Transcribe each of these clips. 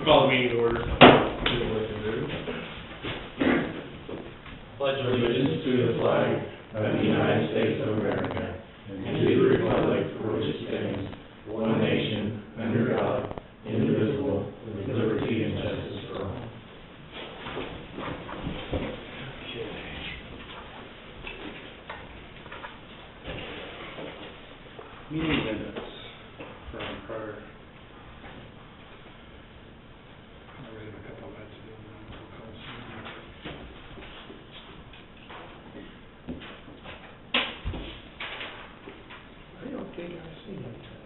Call the meeting to order. Pledge allegiance to the flag of the United States of America and to the republic for which it stands, one nation, under God, indivisible, with liberty and justice for all. Meeting minutes from prior. I read a couple of nights ago. I don't think I've seen anything.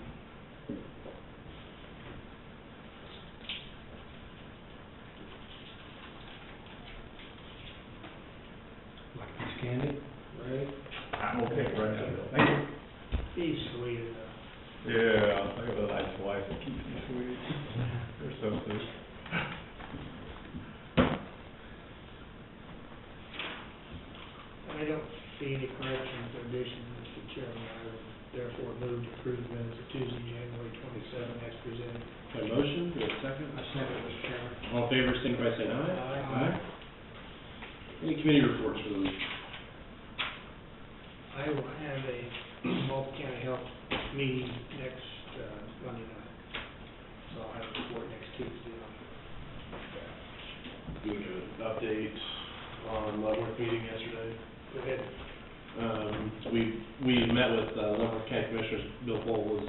Like a piece of candy? Right? I'm okay right now. Thank you. He's sweet enough. Yeah, I got a nice wife that keeps me sweet. They're so sweet. I don't see any corrections or additions, Mr. Chairman. I would therefore move to approve the minutes of Tuesday, January 27 as presented. Got a motion, do we have a second? I second, Mr. Chairman. All in favor, signify by saying aye. Aye. Any committee reports for the week? I will have a multi-county health meeting next Monday night. So I'll have a report next Tuesday on that. We would do an update on Leavenworth meeting yesterday. Go ahead. We met with Leavenworth County Commissioners. Bill Pohl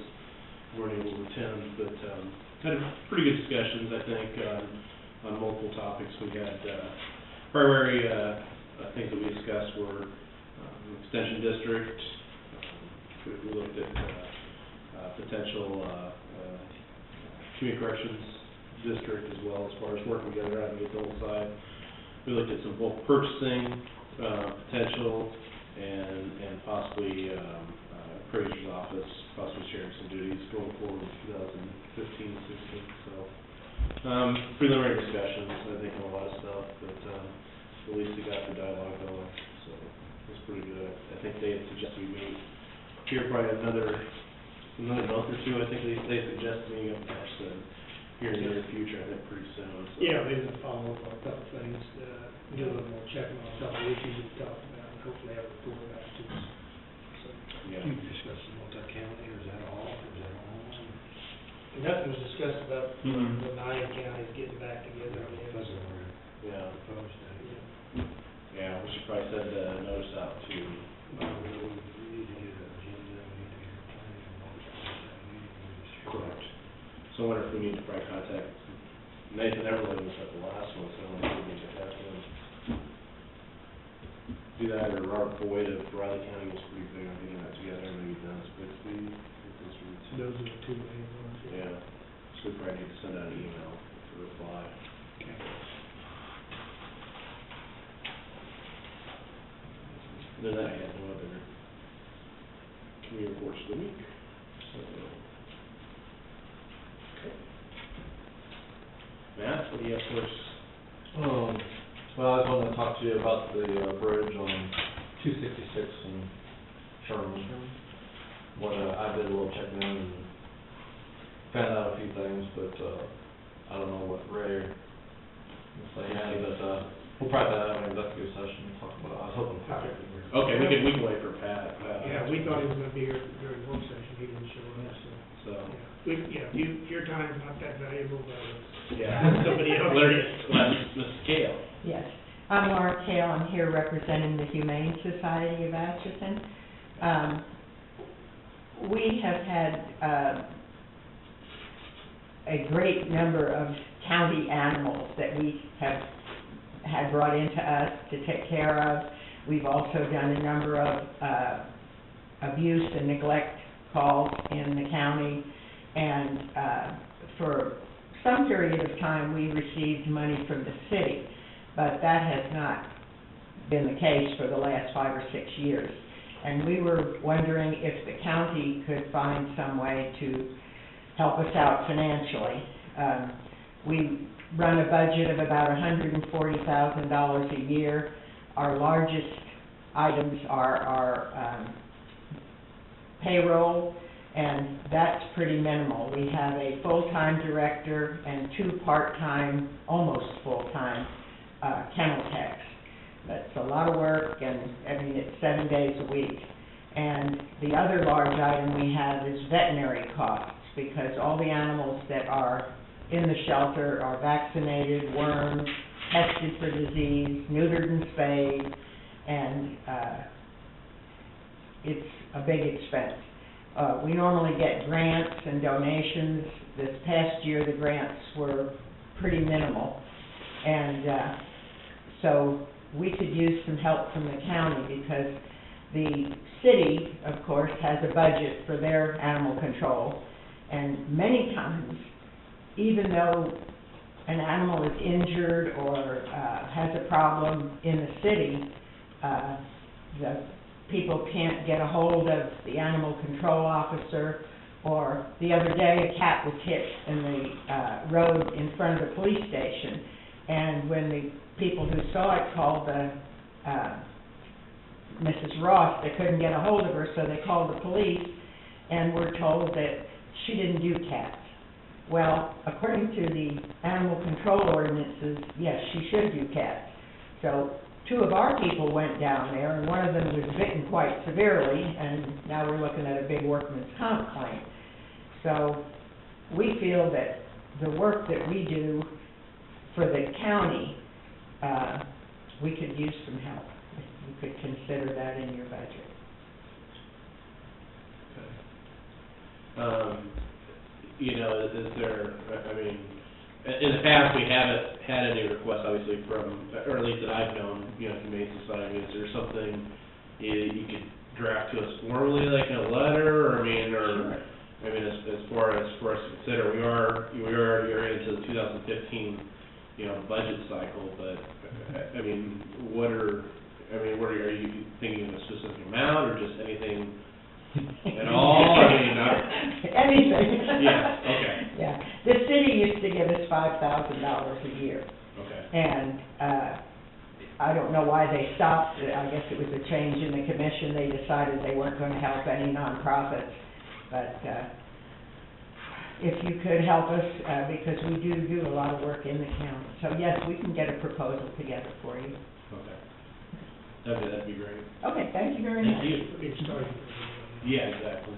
weren't able to attend, but had pretty good discussions, I think, on multiple topics. We had primary things that we discussed were extension district. We looked at potential community corrections district as well, as far as working together on the adult side. We looked at some bulk purchasing potential and possibly appraiser's office, possibly sharing some duties going forward in 2015-16. So preliminary discussions, I think, on a lot of stuff, but at least we got the dialogue going, so it's pretty good. I think they had suggested we meet here probably another month or two. I think they suggested meeting up in Carson here in the near future, I think pretty soon. So. Yeah, maybe we'll follow up on a couple of things, do a little more checking on a couple of issues we talked about, and hopefully have a report back to us. So, Yeah. You discussed the multi-county, or is that all, or is that all? nothing was discussed about Mhm. the 9 counties getting back together. That's what we're Yeah. proposed to. Yeah, we should probably send a notice out to. We need to get an agenda, we need to get a plan, and all that stuff. Correct. So I wonder if we need to probably contact Nathan Everly was at the last one, so I wonder if we need to have him do that, or Robert Boyd of Riley County was pretty big on getting that together, maybe Dennis Bixby. Those are the two main ones. Yeah, so we probably need to send out an email to reply. Okay. Then I had no other community reports of the week. So, okay. Matt, what do you have for us? Well, I was wanting to talk to you about the bridge on 266 in Sherman. What I did a little checking in and found out a few things, but I don't know what Ray was saying. But we'll probably have an executive session to talk about. I was hoping Pat would be here. Okay, we can wait for Pat. Yeah, we thought he was gonna be here during the work session, he didn't show up, so. So, If your time's not that valuable, yeah. somebody else. Ms. Kale. Yes, I'm Laura Kale. I'm here representing the Humane Society of Atchison. We have had a great number of county animals that we have had brought into us to take care of. We've also done a number of abuse and neglect calls in the county, and for some period of time we received money from the city, but that has not been the case for the last 5 or 6 years. And we were wondering if the county could find some way to help us out financially. We run a budget of about $140,000 a year. Our largest items are our payroll and that's pretty minimal. We have a full-time director and 2 part-time, almost full-time, kennel techs. That's a lot of work, and, I mean, it's 7 days a week. And the other large item we have is veterinary costs, because all the animals that are in the shelter are vaccinated, wormed, tested for disease, neutered and spayed, and it's a big expense. We normally get grants and donations. This past year, the grants were pretty minimal, and so we could use some help from the county, because the city, of course, has a budget for their animal control, and many times, even though an animal is injured or has a problem in the city, the people can't get a hold of the animal control officer. Or the other day, a cat was hit in the road in front of the police station, and when the people who saw it called the Mrs. Ross, they couldn't get a hold of her, so they called the police, and were told that she didn't do cats. Well, according to the animal control ordinances, yes, she should do cats. So 2 of our people went down there, and one of them was bitten quite severely, and now we're looking at a big workman's comp claim. So we feel that the work that we do for the county, we could use some help. You could consider that in your budget. You know, is there, I mean, in the past, we haven't had any requests, obviously, from, or at least that I've known, you know, Humane Society. Is there something you could draft to us formally, like in a letter, or, I mean, or, I mean, as far as for us to consider, we are into the 2015, you know, budget cycle, but, I mean, are you thinking of a specific amount, or just anything at all? I mean, anything. Yeah, okay. Yeah, the city used to give us $5,000 a year, Okay. and I don't know why they stopped. I guess it was a change in the commission. They decided they weren't going to help any nonprofits, but if you could help us, because we do a lot of work in the county. So yes, we can get a proposal together for you. Okay. That'd be great. Okay, thank you very much. Thank you. It's starting. Yeah, exactly.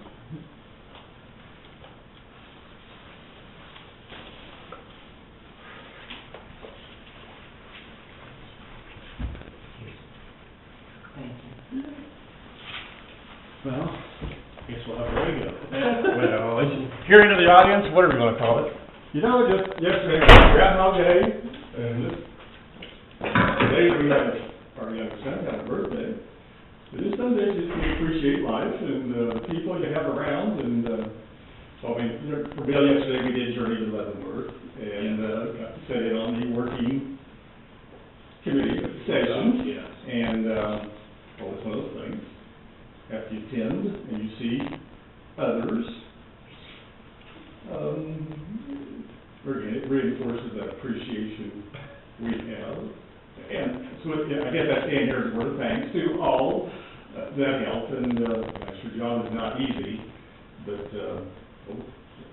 Well, I guess we'll have Roy go. Well, it's hearing of the audience, whatever you want to call it. You know, just yesterday was Groundhog Day, and today we have our young son had a birthday. But this Sunday, just to appreciate life and the people you have around, and so I mean, you know, for Bill yesterday we did Journey to Leavenworth, and got to sit in on the working committee sessions, Yes. and well, it's one of those things. After you attend and you see others, again, it reinforces that appreciation we have. And so I guess I stand here as a word of thanks to all that help, and I'm sure John is not easy, but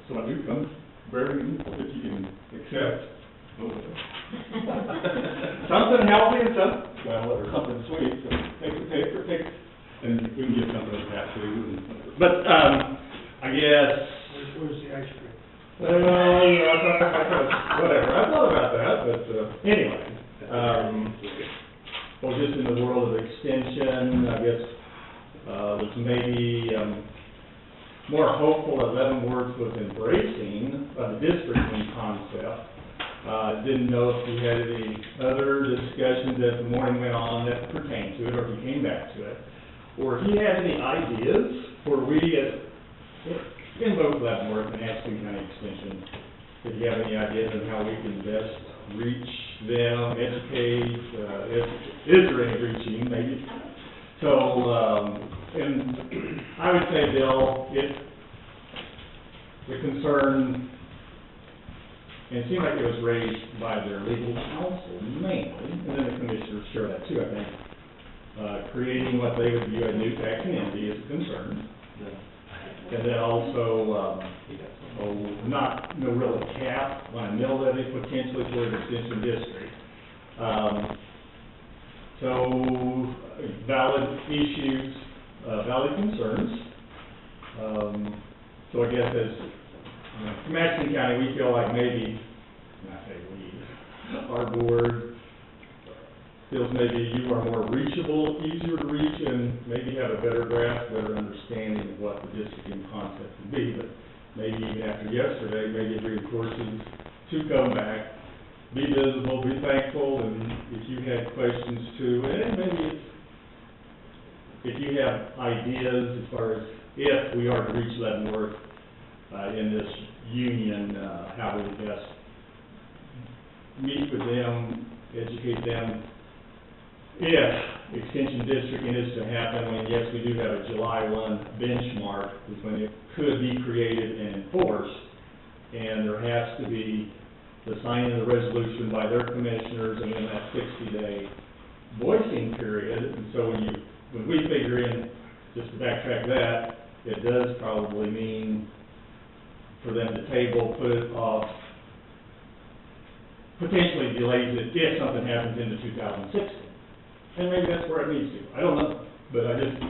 so I do come bearing that you can accept. Something healthy and something sweet, so take the paper, and we can get something like that too. But I guess. Where's the ice cream? Well, whatever. I thought about that, but anyway. Well, just in the world of extension, I guess was maybe more hopeful that Leavenworth was embracing the districting concept. Didn't know if we had any other discussions as the morning went on that pertained to it, or if he came back to it. Or if he had any ideas for we in both Leavenworth and Aspen County Extension, if you have any ideas on how we can best reach them, educate, is there any reaching, maybe? So, and I would say, Bill, the concern, and it seemed like it was raised by their legal counsel mainly, and then the commissioners share that too, I think. Creating what they would view a new taxing entity is a concern. And then also, no real cap on a mill levy potentially for the extension district. So valid issues, valid concerns. So I guess as, from Madison County, we feel like maybe, not say we, our board feels maybe you are more reachable, easier to reach, and maybe have a better grasp, better understanding of what the districting concept would be. But maybe even after yesterday, maybe it reinforces to come back, be visible, be thankful, and if you had questions too, and maybe if you have ideas as far as if we are to reach Leavenworth in this union, how we best meet with them, educate them. If extension districting is to happen, I mean, yes, we do have a July 1 benchmark, is when it could be created and enforced, and there has to be the signing of the resolution by their commissioners, and then that 60-day voicing period. And so when we figure in, just to backtrack that, it does probably mean for them to table, put it off, potentially delays it if something happens into 2016. And maybe that's where it needs to. I don't know, but I just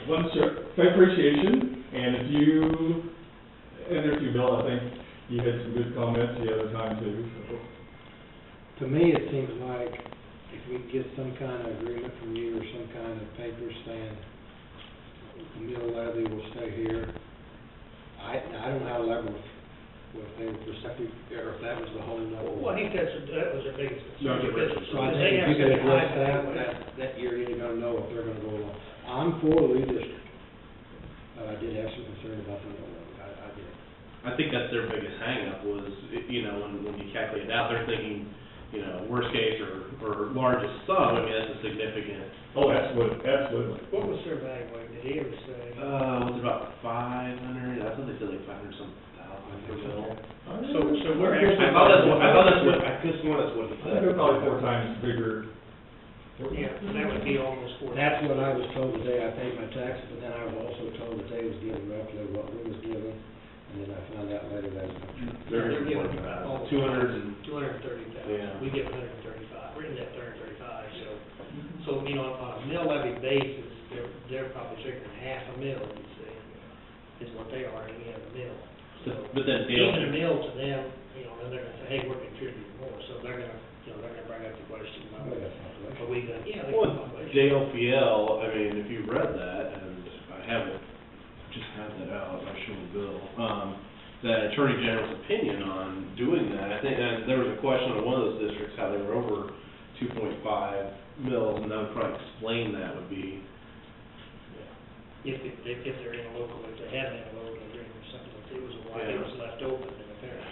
want to say appreciation. And if you, and there too, Bill, I think you had some good comments the other time too. So. To me, it seems like if we get some kind of agreement from you or some kind of paper saying the mill levy will stay here, I don't know how Leavenworth, if they were receptive, or if that was the whole level. Well, I think that was their biggest No, concern. the So I think if you could address that you're either gonna know if they're gonna go along. I'm for the redistrict, but I did have some concern about the mill levy, I did. I think that's their biggest hangup was, you know, when you calculate it out, they're thinking, you know, worst case or largest sum, I mean, that's a significant. Oh, absolutely. What was their evaluation? Did he ever say? Was it about 500? I thought they said like 500 some thousand per mill. So we're actually. I thought that's what, I could swear that's what he I said. think they're probably 4 times bigger. Yeah, that would be almost 4. That's what I was told today. I paid my taxes, but then I was also told that they was given roughly what we was given, and then I found out later that They're giving about almost 200 and. 230,000. Yeah. We get 135. We're in that 135. So you know, on a mill levy basis, they're probably figuring half a mill, you see, is what they already have a mill. So But then Dale. even a mill to them, you know, then they're gonna say, hey, we're contributing more, so they're gonna, you know, they're gonna bring up the question about, are we gonna, yeah, they can Well, population. JLPL, I mean, if you read that, and I haven't, just had that out, I showed Bill, that Attorney General's opinion on doing that, I think, and there was a question on one of those districts, how they were over 2.5 mils, and that would probably explain that would be. If they're in a local, if they haven't in a local agreement or something, if it was a while, it was left open, then apparently.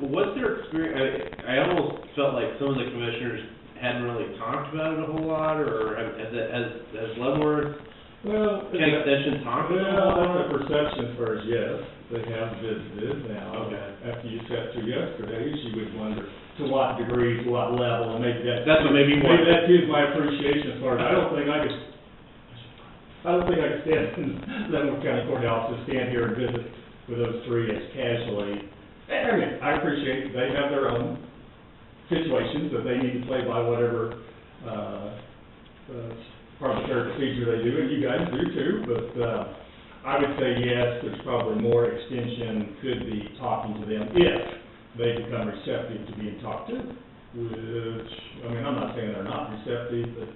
What's their experience, I almost felt like some of the commissioners hadn't really talked about it a whole lot, or has Leavenworth County Extension talked about it? Well, that's a perception as far as yes, they have visited now. Okay. After you sat through yesterday, you would wonder to what degree, to what level, and maybe That's what made me maybe wonder. that is my appreciation as far as, I don't think I could stand in Leavenworth County Courthouse to stand here and visit with those three as casually. I mean, I appreciate they have their own situations that they need to play by whatever, parliamentary procedure they do, and you guys do too, but, I would say yes, there's probably more extension could be talking to them if they become receptive to being talked to, which, I mean, I'm not saying they're not receptive, but,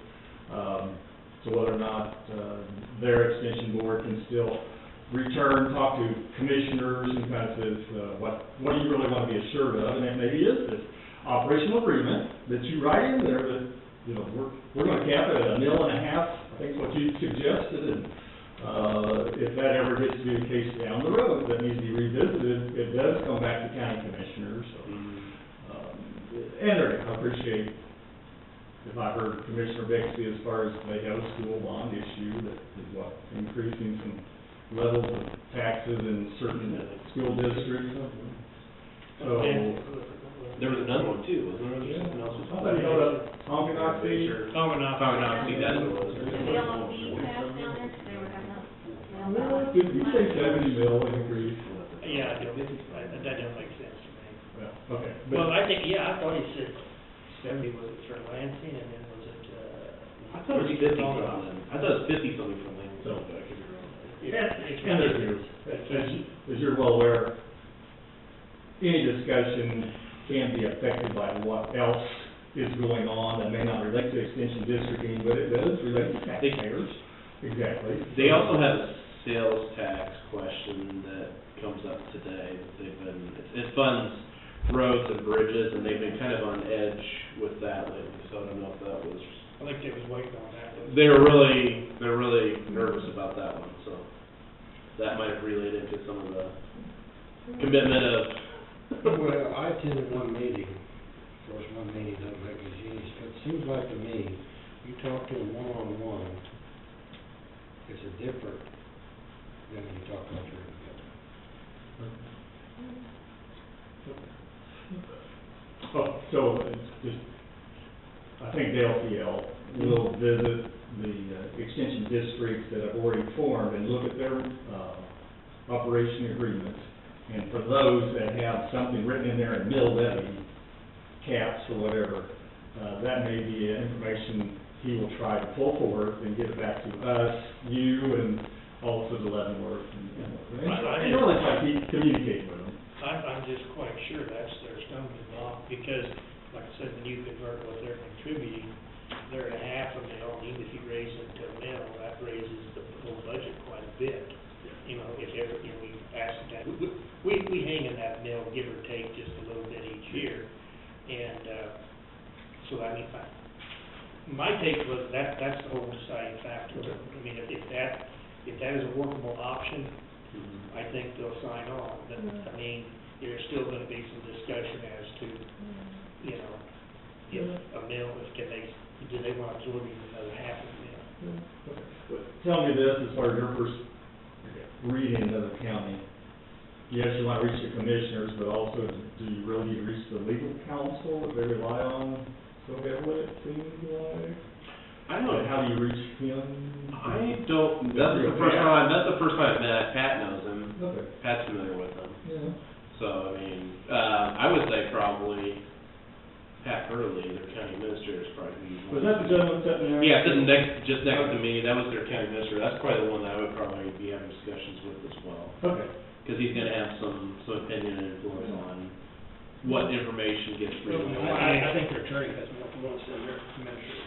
so whether or not, their extension board can still return, talk to commissioners and kind of says, what do you really want to be assured of? And it maybe is this operational agreement that you write in there that, you know, we're going to cap it at 1.5 mils, I think is what you suggested, and, if that ever gets to be the case down the road, that needs to be revisited, it does come back to county commissioners, so. And I appreciate, if I heard Commissioner Bixby as far as they have a school bond issue that is what, increasing some levels of taxes in certain school districts. So, There was another one too, wasn't there? yeah, Something else was somebody held up Tonganoxie. Tonganoxie, Tonganoxie, that's what it was. The LLC passed down there, 'cause they were having a, Really? Did you say 70 mil increase? Yeah, I do. That doesn't make sense to me. Well, okay. Well, I think, yeah, I thought he said 70, was it for Lansing, and then was it, I thought it was 50 something. I thought it was 50 something from them. So- I could be wrong. And as you're well aware, any discussion can be affected by what else is going on that may not relate to extension districting, but it does relate to taxpayers. Exactly. They also have a sales tax question that comes up today. It funds roads and bridges, and they've been kind of on edge with that lately, so I don't know if that was. I think they was waiting on that. They're really nervous about that one, so that might have related to some of the commitment of. Well, I attended one meeting, of course, one meeting doesn't make a genius, but it seems like to me, you talk to them one-on-one, it's a different than when you talk all three together. Oh, so it's just, I think the LPL will visit the extension districts that have already formed and look at their operation agreements. And for those that have something written in there in mill levy caps or whatever, that may be information he will try to pull forward and get it back to us, you, and also to Leavenworth. And really try to communicate with them. I'm just quite sure that's their stumbling block, because, like I said, when you convert what they're contributing, they're at half a mil, and even if you raise it to a mil, that raises the whole budget quite a bit. You know, if ever, you know, we ask that, we hang in that mill, give or take, just a little bit each year, and, so I mean, my take was that's the whole deciding factor. I mean, if that is a workable option, I think they'll sign on. But, I mean, there's still gonna be some discussion as to, you know, if a mill, do they want to absorb even another half of a mill? Tell me this, as far as your first reading of the county. Yes, you want to reach the commissioners, but also, do you really need to reach the legal counsel that they rely on so heavily, it seems like? I don't know. How do you reach him? I don't, that's the first time Pat knows him. Okay. Pat's familiar with him. Yeah. So, I mean, I would say probably Pat Hurley, their county administrator, is probably who you want. Was that the gentleman sitting there? Yeah, sitting just next to me, that was their county administrator. That's probably the one that I would probably be having discussions with as well. Okay. Because he's gonna have some opinion and influence on what information gets released. I think their attorney has more influence than their administrator.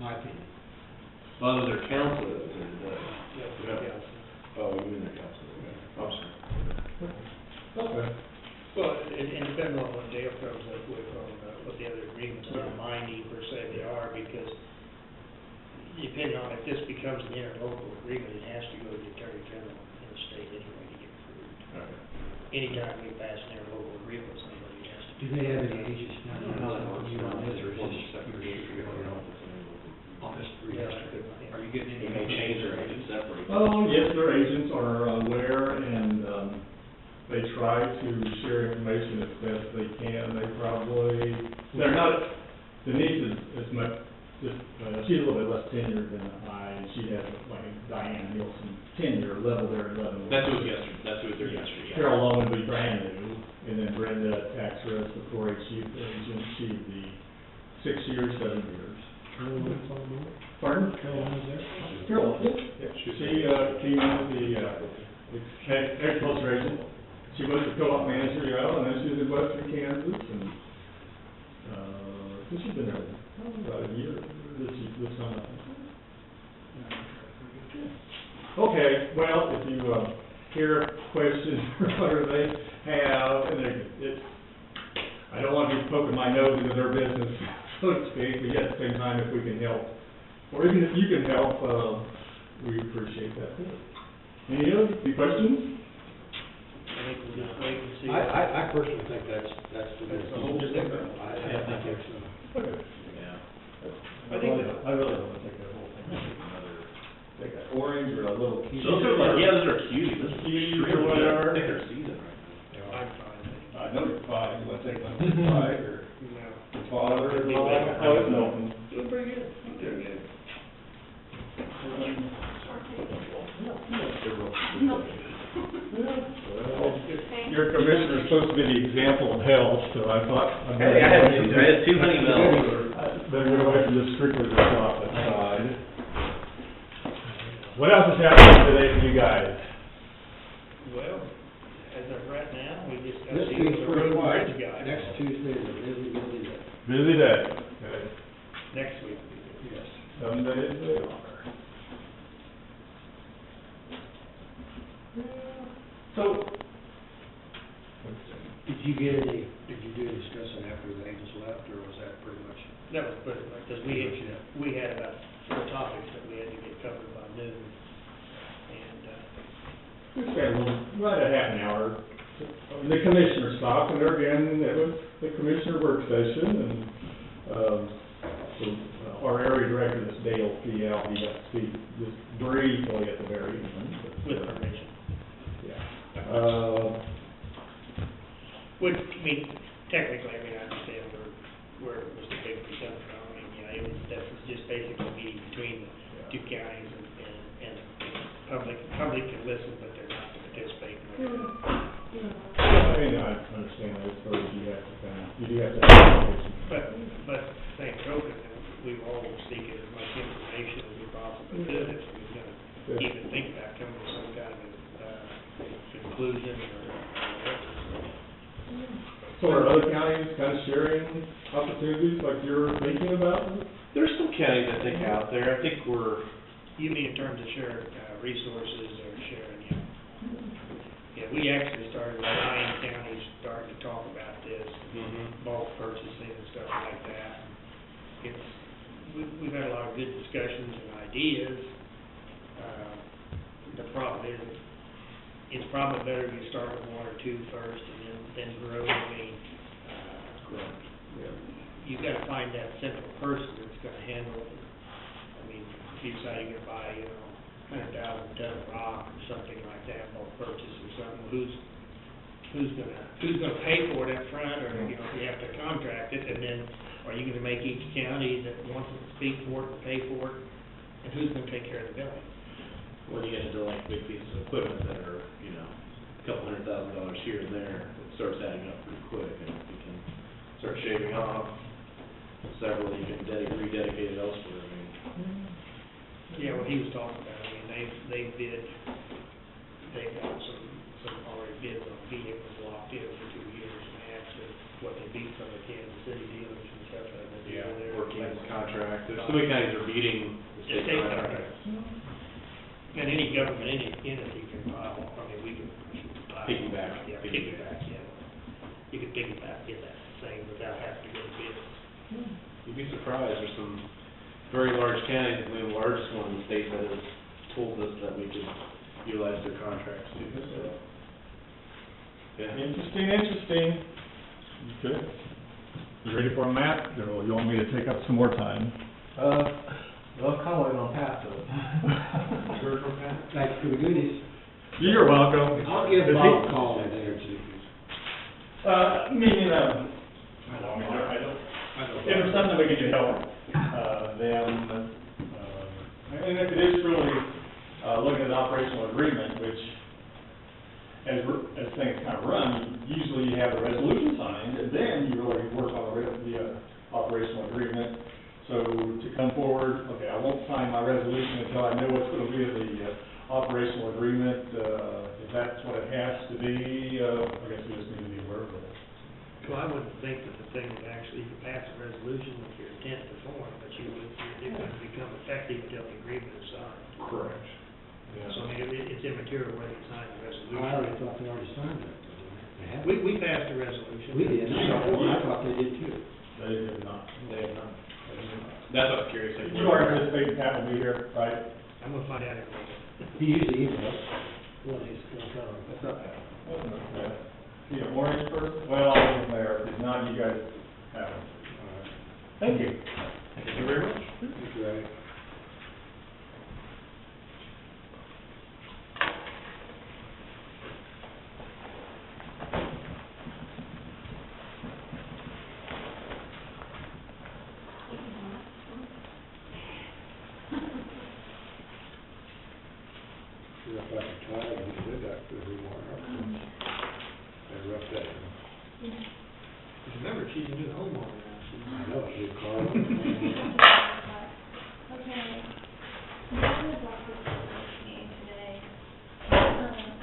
My opinion. Well, it was their counselor that was in the, Yeah. oh, you mean their counselor, okay. Oh, sorry. Okay. Well, and depending on what Dale comes up with on what the other agreements are, binding per se they are, because depending on if this becomes an interlocal agreement, it has to go to the Attorney General in the state anyway to get approved. Okay. Anytime we pass an interlocal agreement, somebody has to. Do they have any ages now? I don't know how that works. You on this, or is One this separate your district, I don't know if it's on this Yeah. redistrict? Are you getting They any? may change their agents separate. Oh, yes, their agents are aware, and they try to share information as best they can. They're not, Denise is much, she's a little bit less tenured than I, and she has, like, Diane Nielsen tenure level there in Leavenworth. That's who was yesterday, that's who was there yesterday, yeah. Carol Lowen would be brand new, and then Brenda Taxress, the 4-H youth agent, she'd be 6 years, 7 years. Carolyn's on board? Pardon? Carolyn's there? Carol, yeah. She came in as the agriculture agent. She was the co-op manager, and then she was in western Kansas, and, so she's been there about a year, this summer. Okay, well, if you, hear questions or whatever they have, and I don't want to be poking my nose into their business, so to speak, but yet at the same time, if we can help, or even if you can help, we appreciate that too. Any questions? I think we'll just wait and see. I personally think that's the. That's the whole thing. I think it's, Yeah. I really don't want to take that whole thing, take that orange or a little key. Those are like, yeah, those are cuties, those are Cuties or extremely good. whatever. I think they're seasoned right now. I'm fine. I know you're five, you want to take one to five, or No. your father, or all? Oh, it's Milton. Doing pretty good. Doing good. supposed to be the example of health, so I thought. Hey, I had two honey melons. Better get away from just strictly the chocolate side. What else is happening today for you guys? Well, as of right now, we just got This to week's the pretty road quiet. bridge guy. Next Tuesday is a busy, busy day. Busy day. Okay. Next week. Yes. Some days they are. So. Did you do any discussing after the angels left, or was that pretty much? That was pretty much, because we had about 4 topics that we had to get covered by noon. And, We spent right at half an hour. The commissioner stopped, and there again, it was the commissioner work session, and, so our area director, this Dale P. Alvey, got to speak just briefly at the very end. with permission. Yeah. Which, I mean, technically, I understand where Mr. Bigby's coming from. I mean, that was just basically a meeting between the 2 counties and public can listen, but they're not to participate. I mean, I understand that, so you do have to. But same token, we will always seek as much information as we possibly could if we're gonna even think about coming to some kind of conclusion or whatever. So are other counties kind of sharing opportunities like you're thinking about? There's some counties I think out there, I think You mean in terms of sharing resources or sharing, yeah. Yeah, we actually started with 9 counties starting to talk about this, bulk purchasing and stuff like that. We've had a lot of good discussions and ideas. The problem is, it's probably better if you start with 1 or 2 first and then grow. I mean, you've got to find that central person that's going to handle it. I mean, if you decide you're going to buy, 100,000 ton of rock or something like that, bulk purchase or something, who's gonna pay for it up front, or, you have to contract it, and then are you gonna make each county that wants to speak for it and pay for it, and who's gonna take care of the billing? when you get into like big pieces of equipment that are, a couple $100,000 here and there, it starts adding up pretty quick, and you can start shaving off several, you can rededicate it elsewhere, I mean. Yeah, what he was talking about, I mean, they've got some already bids on vehicles locked in for 2 years, and actually, what they beat from the Kansas City dealers and stuff like that. Working contract, there's so many counties are beating the State state contract. contract. And any government, any entity can file, we can file. Piggyback. Yeah, piggyback, yeah. You can piggyback, get that same without having to go to bid. You'd be surprised, there's some very large counties, including the largest one in the state, that has told us that we could utilize their contracts too, so. Yeah. Interesting. Okay. You ready for a map, or you want me to take up some more time? Well, I'm kind of waiting on Pat, though. Thanks for the goodies. You're welcome. I'll give Is Bob he- a call in there too. Meaning, if there's something we can do to help, them, and if it is really, looking at an operational agreement, which, as things kind of run, usually you have a resolution signed, and then you really work on the operational agreement. So to come forward, okay, I won't sign my resolution until I know what's going to be the operational agreement. If that's what it has to be, I guess we just need to be aware of it. Well, I wouldn't think that the thing would actually, you could pass a resolution with your intent to form, but it wouldn't become effective until the agreement is signed. Correct. So, I mean, it's immaterial whether you sign the resolution. I already thought they already signed that. They haven't. We passed a resolution. We did, I thought they did too. They have not. They have not. That's what I was curious. You are anticipating Pat will be here, right? I'm gonna find out in a minute. He usually emails when he's gonna come, but not bad. You know, orange person? Well, I wasn't there. If not, you guys have it. Thank you. Thank you very much. That's right. Sure, if I could try it, I could do that for every one. Had a rough day. she's a new homeowner now. I know, it's a car. Okay. This is what we're seeing today. I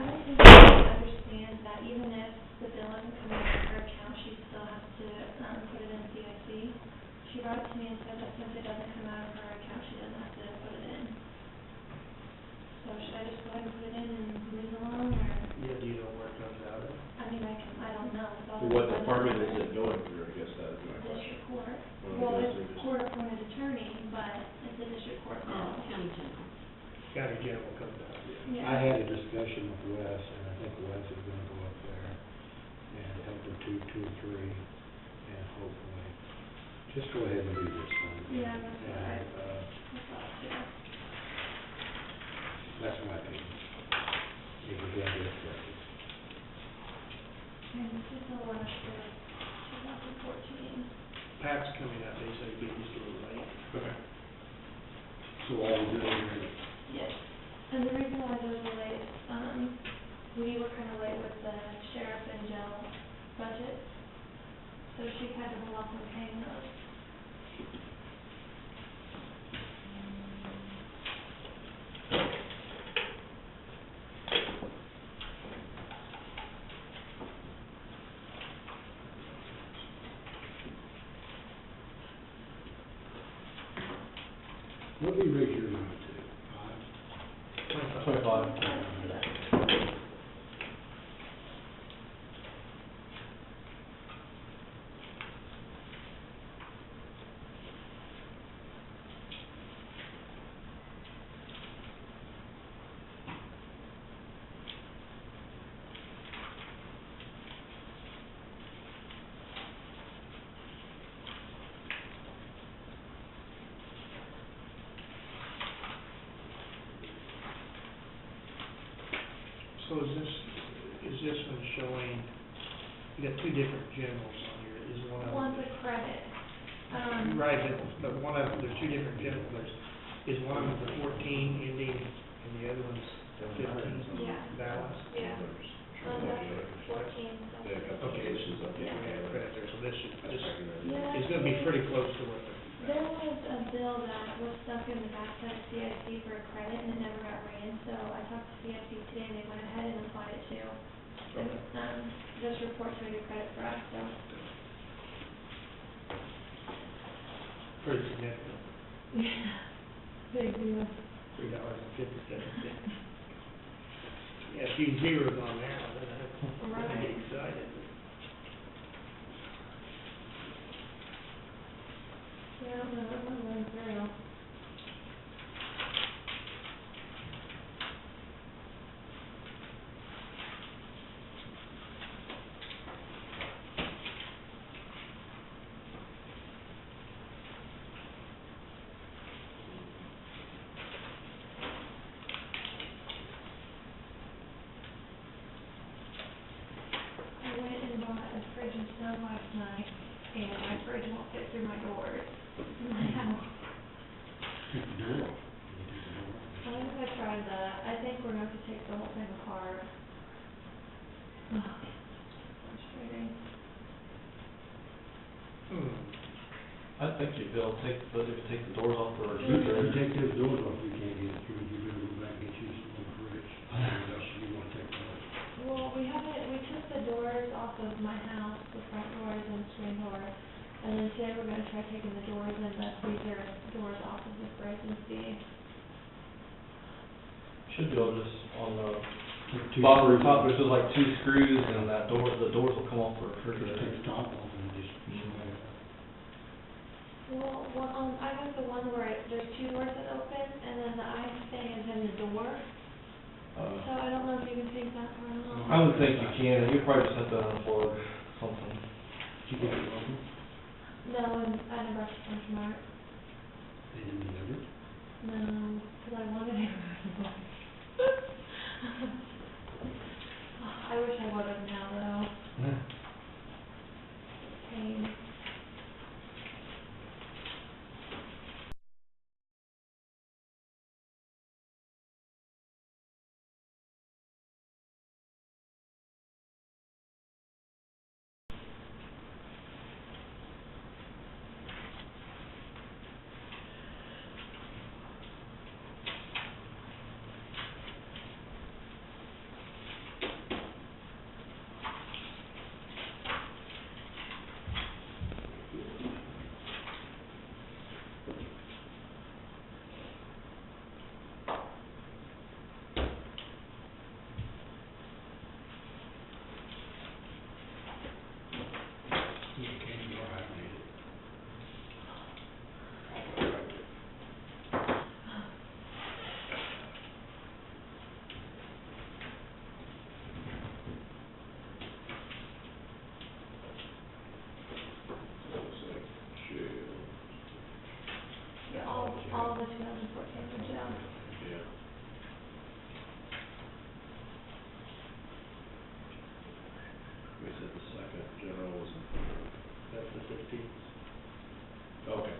don't think she understands that even if the bill doesn't come out of her account, she still has to, put it in CIC. She brought it to me and said that since it doesn't come out of her account, she doesn't have to put it in. So should I just go ahead and put it in and move it along, or, Yeah, do you know where it comes out of? I mean, I don't know. It's all What done by the department is it going through, I guess that is my question. District court. Well, Well, it goes it's through district- court-appointed attorney, but it's a district court bill. County general comes out, yeah. Yeah. I had a discussion with Wes, and I think Wes is gonna go up there and help her two or three, and hopefully, just go ahead and do this one. Yeah, that's what I- And, I thought too. that's my opinion. If we're gonna do it correctly. And this is the last year, 2014. Pat's coming out, they say he's just a little late. Okay. So all we do is, Yes. And the reason why those were late, we were kind of late with the sheriff and jail budget. So she had to hold off on paying those. what do we raise your limit to? 5? 25. So is this one showing, you got two different generals on here, is one of them? One's a credit. Right, but one of them, there's two different generals, is one of them the 14 ending, and the other one's the 15 Yeah. balance? Yeah. That's 14. Okay, this is, okay, we have credit there, so this Yeah. is gonna be pretty close to what the. There was a bill that was stuck in the backside of CIC for a credit and it never got ran, so I talked to CIC today and they went ahead and applied it to. This report's made a credit for us, so. Pretty significant, Big deal. $3.57. Yeah, a few zeros on there, then I Right. get excited. Yeah, no, I'm not going through. I went and bought a fridge and stove last night, and my fridge won't fit through my doors in my house. I think I tried that. I think we're going to have to take the whole thing apart. Oh, frustrating. I think you'd be able to take the doors off or. You take those doors off, we can't get it through, you better go back and get you some more fridge, what else you wanna take those? Well, we took the doors off of my house, the front doors and the screen door. And then today we're gonna try taking the doors and the freezer doors off of the fridge and see. Should be able to just, on the Two bottom or screws. top, there's just like 2 screws and the doors will come off for Just take refrigerator. the top off and just, Well, I got the one where there's 2 doors that open and then the ice thing is in the door. So I don't know if you can take that part off. I would think you can, you probably just have to unplug something. did you get it open? No, and I never asked for smart. They didn't deliver it? No, because I wanted it. I wish I would have now though. Pain. 15th. Okay.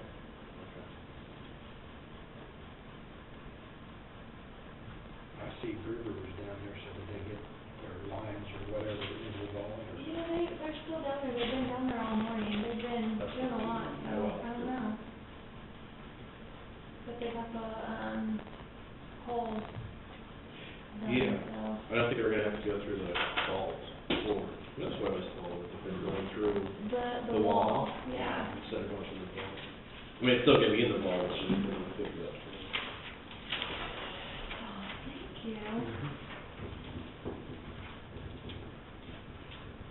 I see Gruber was down there, so did they get their lines or whatever in the ball or? Yeah, they're still down there, they've been down there all morning, they've been doing a lot, so, I don't know. But they got the, holes done, Yeah. so. I don't think we're gonna have to go through the vault floor. That's what I was told, if they're going through The wall, yeah. instead of going through the vault. I mean, it's still gonna be in the vault, it's just gonna be fixed up. Oh, thank you.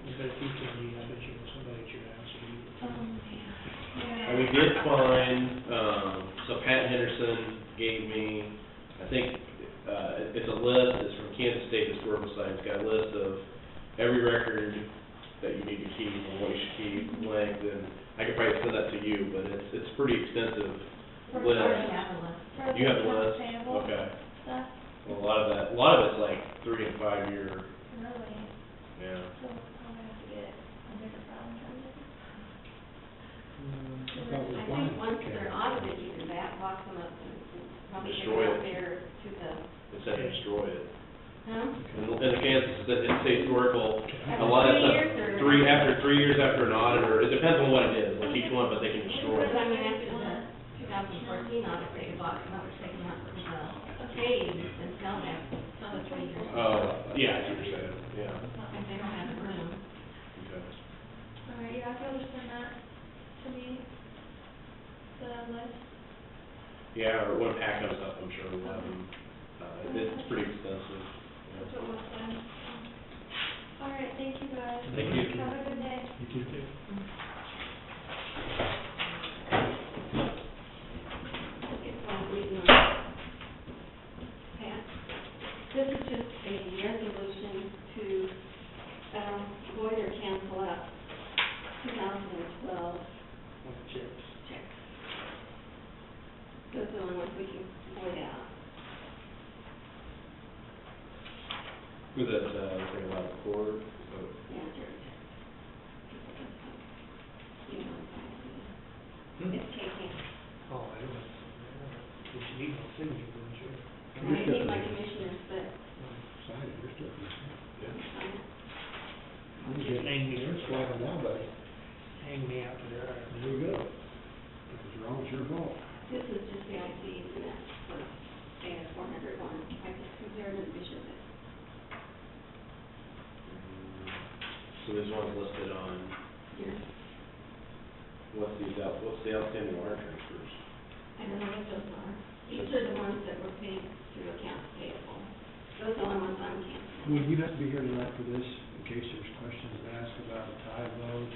You bet you can, I bet you know somebody at your house, or you. Yeah. And we did find, so Pat Henderson gave me, I think, it's a list, it's from Kansas State Historical Society, it's got a list of every record that you need to keep, and what you should keep, length, and I could probably send that to you, but it's pretty extensive For list. For You have the accounts list? payable Okay. stuff, Well, a lot of it's like 3 and 5 year, really, yeah. so I'm gonna have to get a bigger file from it. I thought it was I fine. think once Okay. they're audited, you can box them up and probably get Destroy them out it. there to the, Instead of destroy it. huh? In the Kansas, it's historical, a After lot of 3 stuff, years or- after 3 years after an audit, or it depends on what it is, like each one, but they can destroy Because I it. mean, after the 2014 audit, they boxed them up, or taken out from the cage and sell them, sell it 3 years. Oh, yeah, I see what you're saying, yeah. If they don't have room. Okay. Alright, yeah, if you'll just send that to me, the list. Yeah, or when Pat comes up, I'm sure we'll have them, it's pretty extensive. That's what we'll send. Alright, thank you guys. Thank you. Have a good day. You too. It's all written on. Pat, this is just a resolution to, void or cancel out 2012 Checks. checks. Those are the only ones we can void out. Who's that, thing about court? Yeah, George. You know, it's taking, Oh, I don't know. You should need my signature, I'm sure. I need my commissioners, but Sign it, you're still. Yeah. sign it. Just hang me, You're sliding now, buddy. hang me out to dry. There you go. If it's wrong, it's your fault. This is just the ICs and that's for AS 401. I just compared it to Bishop. So this one's listed on, Here. what's the outstanding wire transfers? I don't know what those are. These are the ones that were paid through accounts payable. Those are the only ones I'm canceling. Will you have to be here tonight for this, in case there's questions asked about the tide load?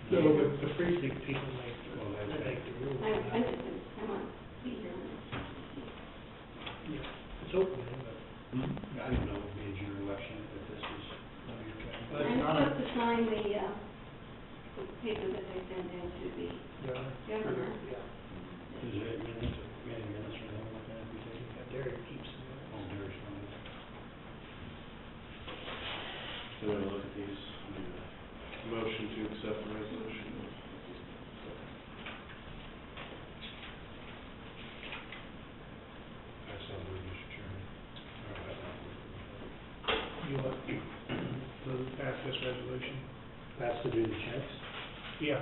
No, the precinct people make the rules. I want to be here when it's. Yeah, it's open, but. I didn't know it would be a general election, if this was, your county. But I'm it's not. supposed to sign the paper that they send in to the governor. Yeah, Is there many minutes or anything like that to be taken? Derek keeps them. Oh, there's one. So we're gonna look at these, motion to accept the resolution. I saw the Mr. Chairman. All right. You want to move past this resolution? That's to do the checks? Yeah.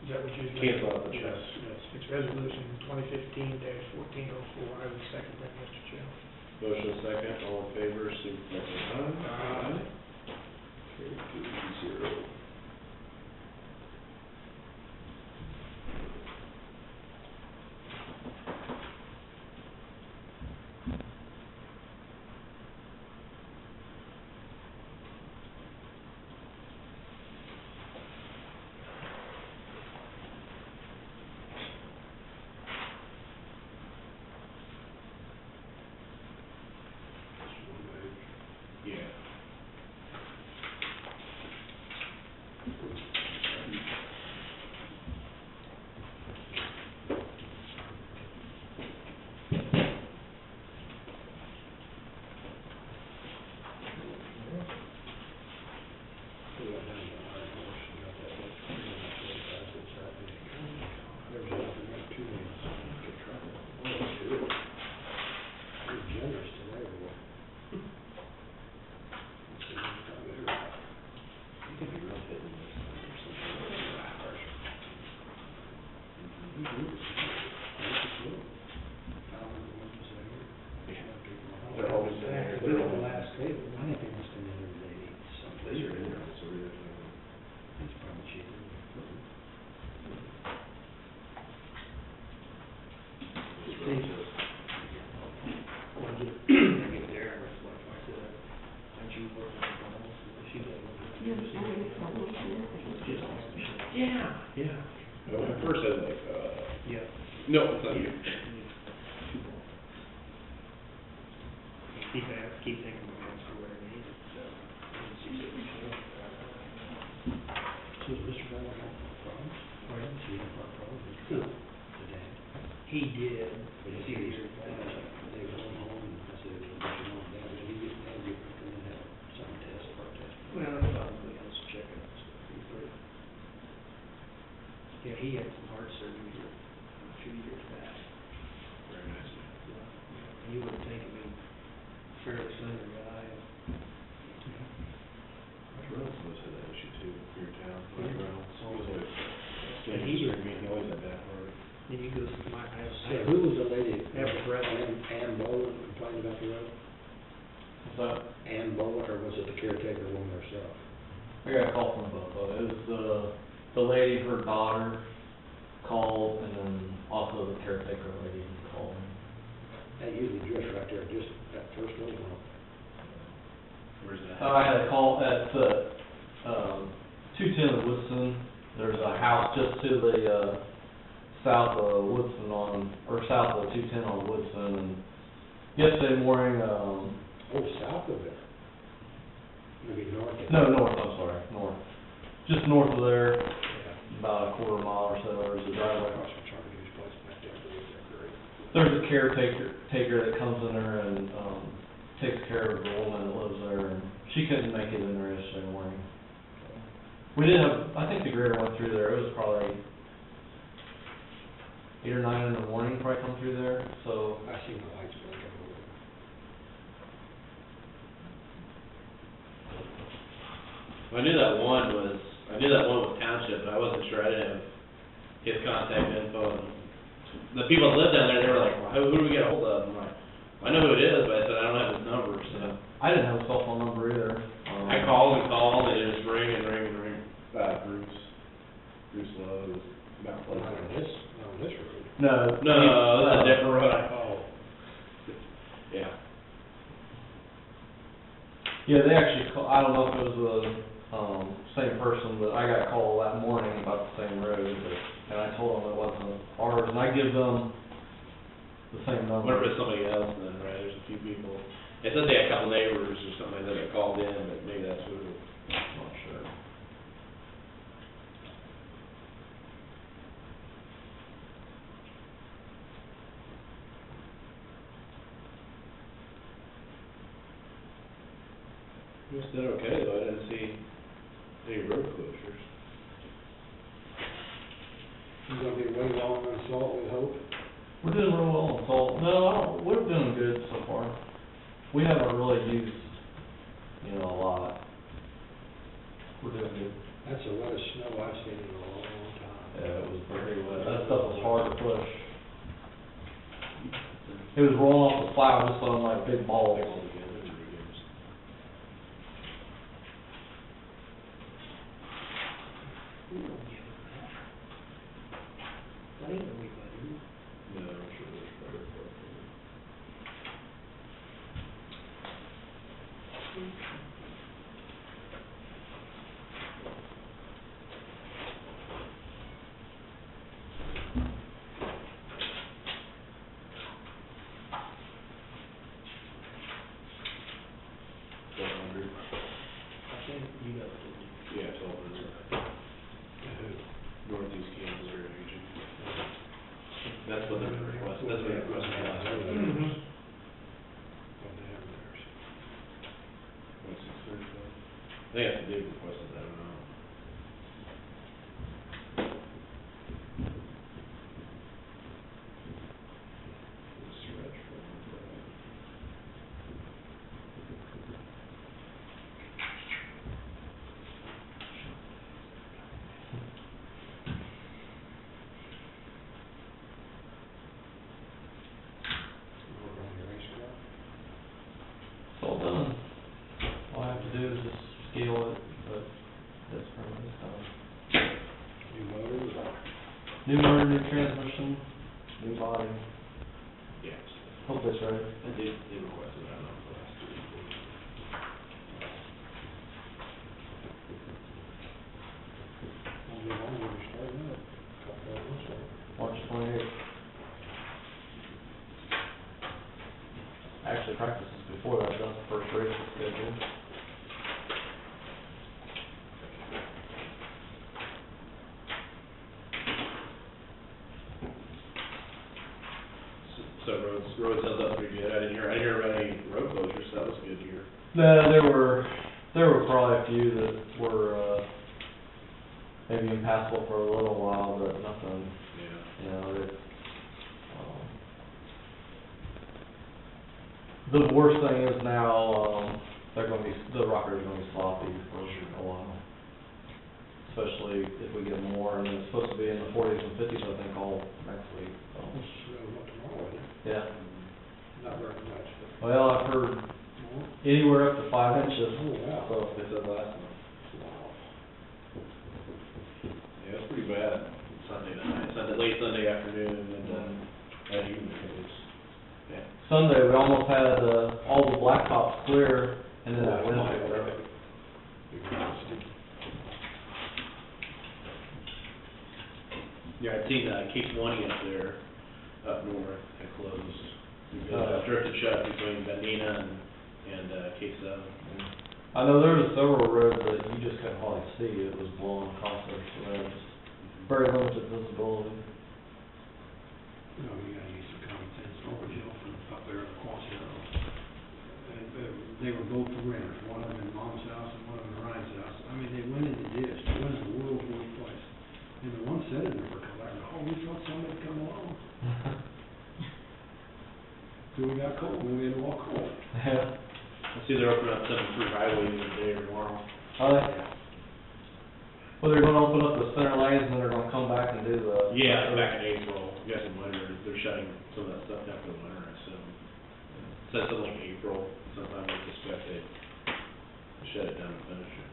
Is that what you're? Cancel out the Yes, checks. yes. It's resolution 2015-1404. I would second that, Mr. Chairman. Motion second, all in favor, signify by saying aye. Aye. Carried 2-0. Yeah. They're always in there. They're on the last table, I think they must have been there today, someplace. These are in there, so we're just, It's probably cheaper. When I get there, and it's like I said, aren't you working on the phone? She doesn't. yeah, yeah. At first I was like, Yeah. no, it's not you. Keep thinking about it for where it is, so. So does Mr. Bell have problems? Or does he have problems? Who? The dad. He did, But a he few said, years back. they were going home, and I said, well, what's your mom and dad, did he get, have you, come in and have some test, part test? Well, he probably has to check it out, so he's pretty. Yeah, he had some heart surgery a few years back. Very nice. Yeah. You would think he'd be fairly slender guy. Reynolds always had that issue too, in your town, Mike Reynolds, he was always, And he was- he always had that heart. Then you go, might have. So who was the lady? Have a breath. Ann Bowen complained about the road? What's that? Ann Bowen, or was it the caretaker woman herself? I got a call from both of it. It was the lady, her daughter called, and then also the caretaker lady called. That usually just right there, just that first one, huh? Where's that? I had a call at, 210 of Woodson. There's a house just to the, south of Woodson south of 210 on Woodson, and yesterday morning, Oh, south of there. Maybe north of. no, north, I'm sorry, north. Just north of there, Yeah. about a quarter mile or so, there's a driveway. Across from Charlie Hughes' place back there, I believe they're great. There's a caretaker that comes in there and, takes care of the woman that lives there, and she couldn't make it in there yesterday morning. We did have, I think the grader went through there, it was probably 8 or 9 in the morning, probably come through there, so. I see the lights blinking over there. I knew that one was township, but I wasn't sure, I didn't have his contact info, and the people that lived down there, they were like, well, who do we get a hold of? I'm like, I know who it is, but I said, I don't have his number, so. I didn't have a cell phone number either. I called, and it just ring and ring and ring. Bruce Lowe, Mount Not on Pleasant. this, not on this road. No. No, that's a different road I called. Yeah. Yeah, they actually I don't know if it was the, same person, but I got a call that morning about the same road, and I told them it wasn't ours, and I give them the same I number. wonder if it's somebody else then, right, there's a few people. It said they had a couple neighbors or something like that called in, but maybe that's who, I'm not sure. It was done okay though, I didn't see any road closures. You're gonna be way long on salt, we hope. We're doing real well on salt. No, we're doing good so far. We haven't really used, a lot. We're doing good. That's the wettest snow I've seen in a long time. Yeah, it was very wet. That stuff was hard to push. It was rolling off the plow just on like big balls. We don't give them that. That ain't no way, buddy. No, I'm sure there's better stuff. I think you got to. Yeah, 1,200. Northeast Kansas area agent. New motor, new transmission, new body. Yeah. Hope that's right. They requested that on the last two. Only one year starting up, couple of months ago. March 28th. Actually, practices before that, that's the first race is scheduled. So roads held up pretty good. I didn't hear about any road closures, so that was good to hear. No, there were probably a few that were, maybe impassable for a little while, but nothing, Yeah. you know, the worst thing is now, the rockers are gonna be sloppy for a while. Especially if we get more, and it's supposed to be in the 40s and 50s, I think, all next week, so. What tomorrow, isn't it? Yeah, Not very much, but. well, I've heard More? anywhere up to 5 inches, Oh, wow. so they said last month. Wow. Yeah, it was pretty bad late Sunday afternoon, and that evening, it was, yeah. Sunday, we almost had, all the blacktops clear, and then that wind picked up. Yeah, I'd seen, Case 20 up there, up north, had closed. We've been drifted shut between Benina and Case 7. I know there was several roads that you just couldn't hardly see, it was blowing across there, so there was very limited visibility. You know, you gotta use some common sense, over Hill from up there at Quonset Road. They were both renters, one of them in Mom's house and one of them in Ryan's house. I mean, they went in the ditch, they went in the world's worst place. And the one said it never come back, oh, we thought somebody'd come along. So we got cold, we had to walk home. Yeah. I see they're opening up 73 highway either today or tomorrow. Well, they're gonna open up the center lanes, and then they're gonna come back and do the. Yeah, back in April, you guys in winter, they're shutting some of that stuff down for the winter, I assume. It says something like April, sometime they expect they shut it down and finish it.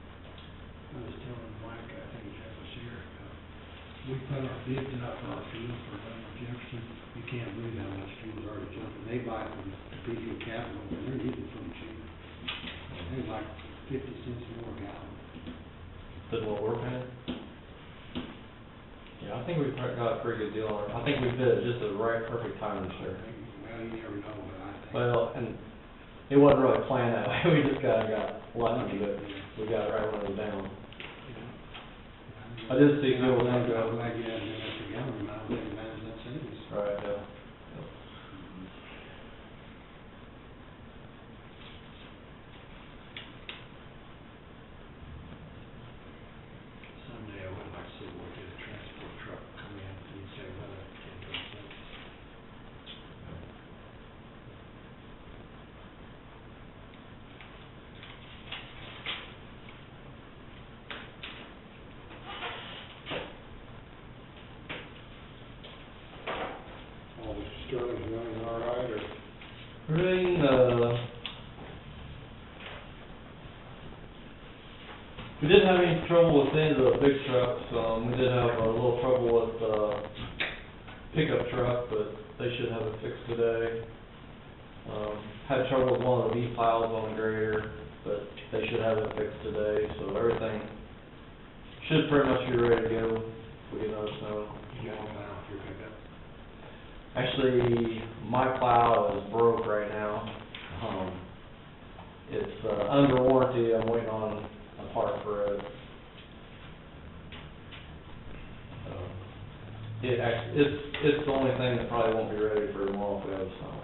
I was telling Mike, I think that was here, we put our bids out for our fuel for Jefferson, you can't believe how much fuel's already jumping. They buy it from Topeka Capital, and they're usually pretty cheap. They're like 50 cents more a gallon. Did what we're paying? Yeah, I think we got a pretty good deal on it. I think we bid it just at the right, perfect time this year. Well, you never know, but I think. Well, and it wasn't really planned that way, we just got lucky, but we got it right when it was down. I did see And I'm fuel glad, tank I'm go. glad you had an extra gallon amount, they managed that savings. Right, yeah. Someday I would like to see what did a transport truck come in and say, well, 10%. All the Sterling's running all right, or? Everything, we didn't have any trouble with any of the big trucks, we did have a little trouble with, pickup truck, but they should have it fixed today. Had trouble with one of the V-piles on the grader, but they should have it fixed today, so everything should pretty much be ready to go if we get another snow. You got a plow for your pickup? Actually, my plow is broke right now. It's, under warranty, I'm waiting on a part for it. It's the only thing that probably won't be ready for tomorrow if we have snow.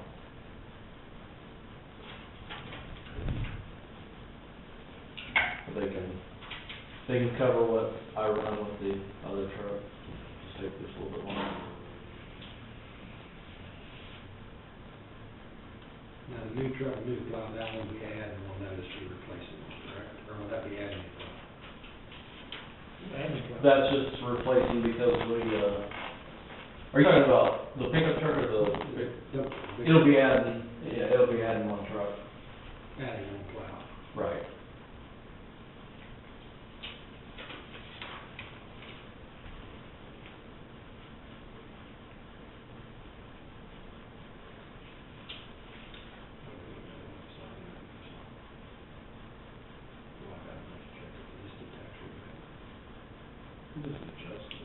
But they can cover what I run with the other truck, save this a little bit more. Now, the new truck, new plow, that won't be adding on notice to replace it, correct? Or will that be adding a plow? That's just replacing because are you talking about the pickup truck or it'll be adding, yeah, it'll be adding one truck. Adding one plow. Right. The adjustments.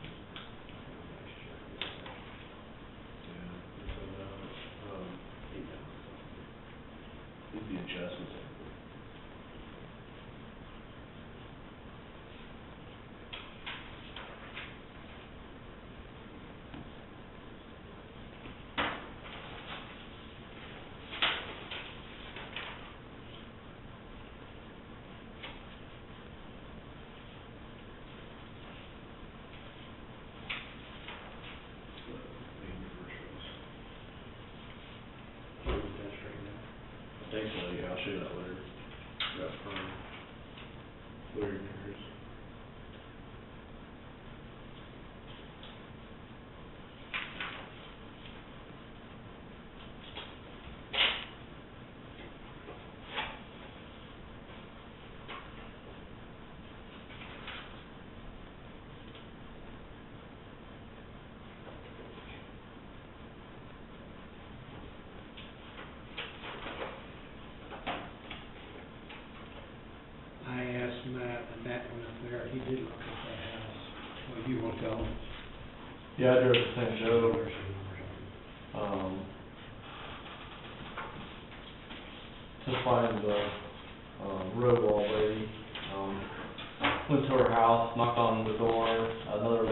I think so, yeah, I'll show you that later. That's from Clear Years. I asked Matt, and Matt went up there, he did look at that house. Well, you want to tell him? Yeah, I drove the same show. To find the, road wall lady, went to her house, knocked on the door, another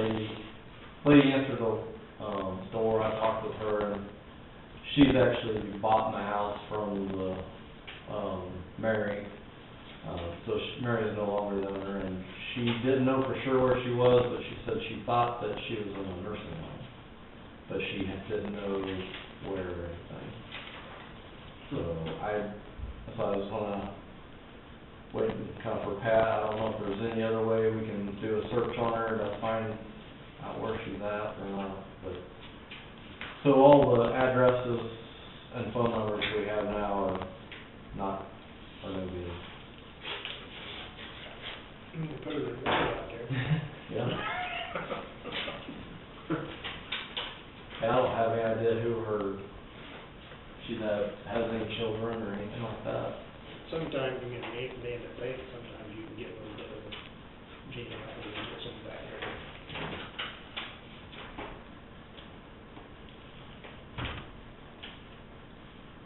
lady answered the, door, I talked with her, and she's actually bought my house from the, Mary. Mary is no longer the owner, and she didn't know for sure where she was, but she said she thought that she was in a nursing home, but she didn't know where or anything. So I thought I was gonna wait and kind of for Pat. I don't know if there's any other way we can do a search on her to find out where she's at or not, but. So all the addresses and phone numbers we have now are no good. Put it out there. Yeah. And I don't have any idea who has any children or anything like that. Sometimes you get a man that late, sometimes you can get a little bit of a genealogy or some background.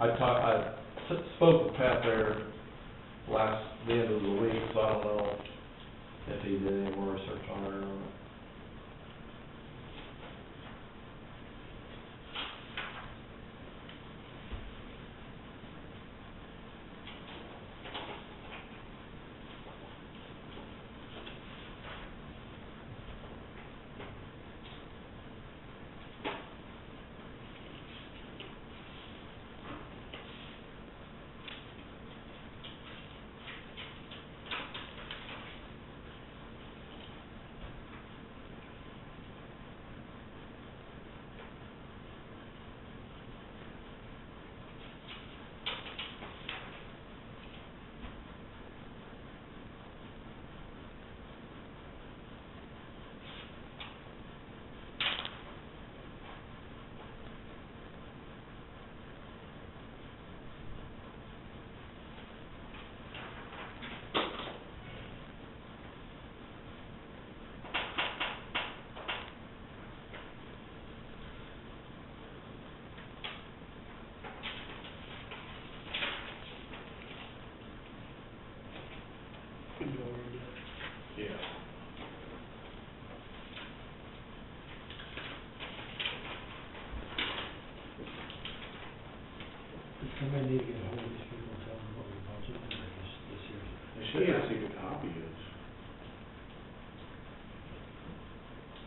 I spoke with Pat there the end of the week, so I don't know if he did any more research on it or not.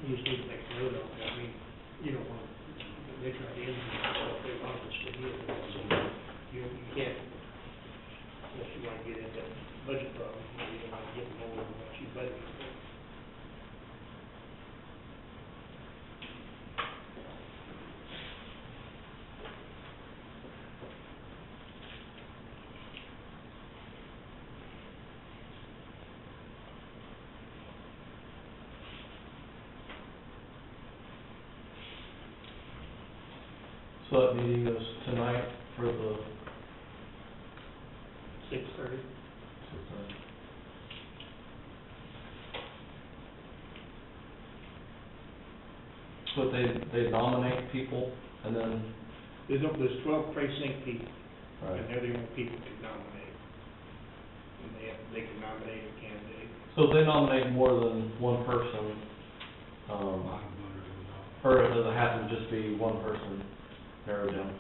You just need to make a note of it. I mean, you don't want, they try to end stuff they want us to do, so you can't, unless you want to get into budget problems, you don't want to get more than what you budgeted for. So that meeting is tonight for the 6:30. So they nominate people and then, There's 12 precinct people, right. and they're the only people who can nominate. And they can nominate a candidate. So if they nominate more than one person, or does it have to just be one person narrowed down?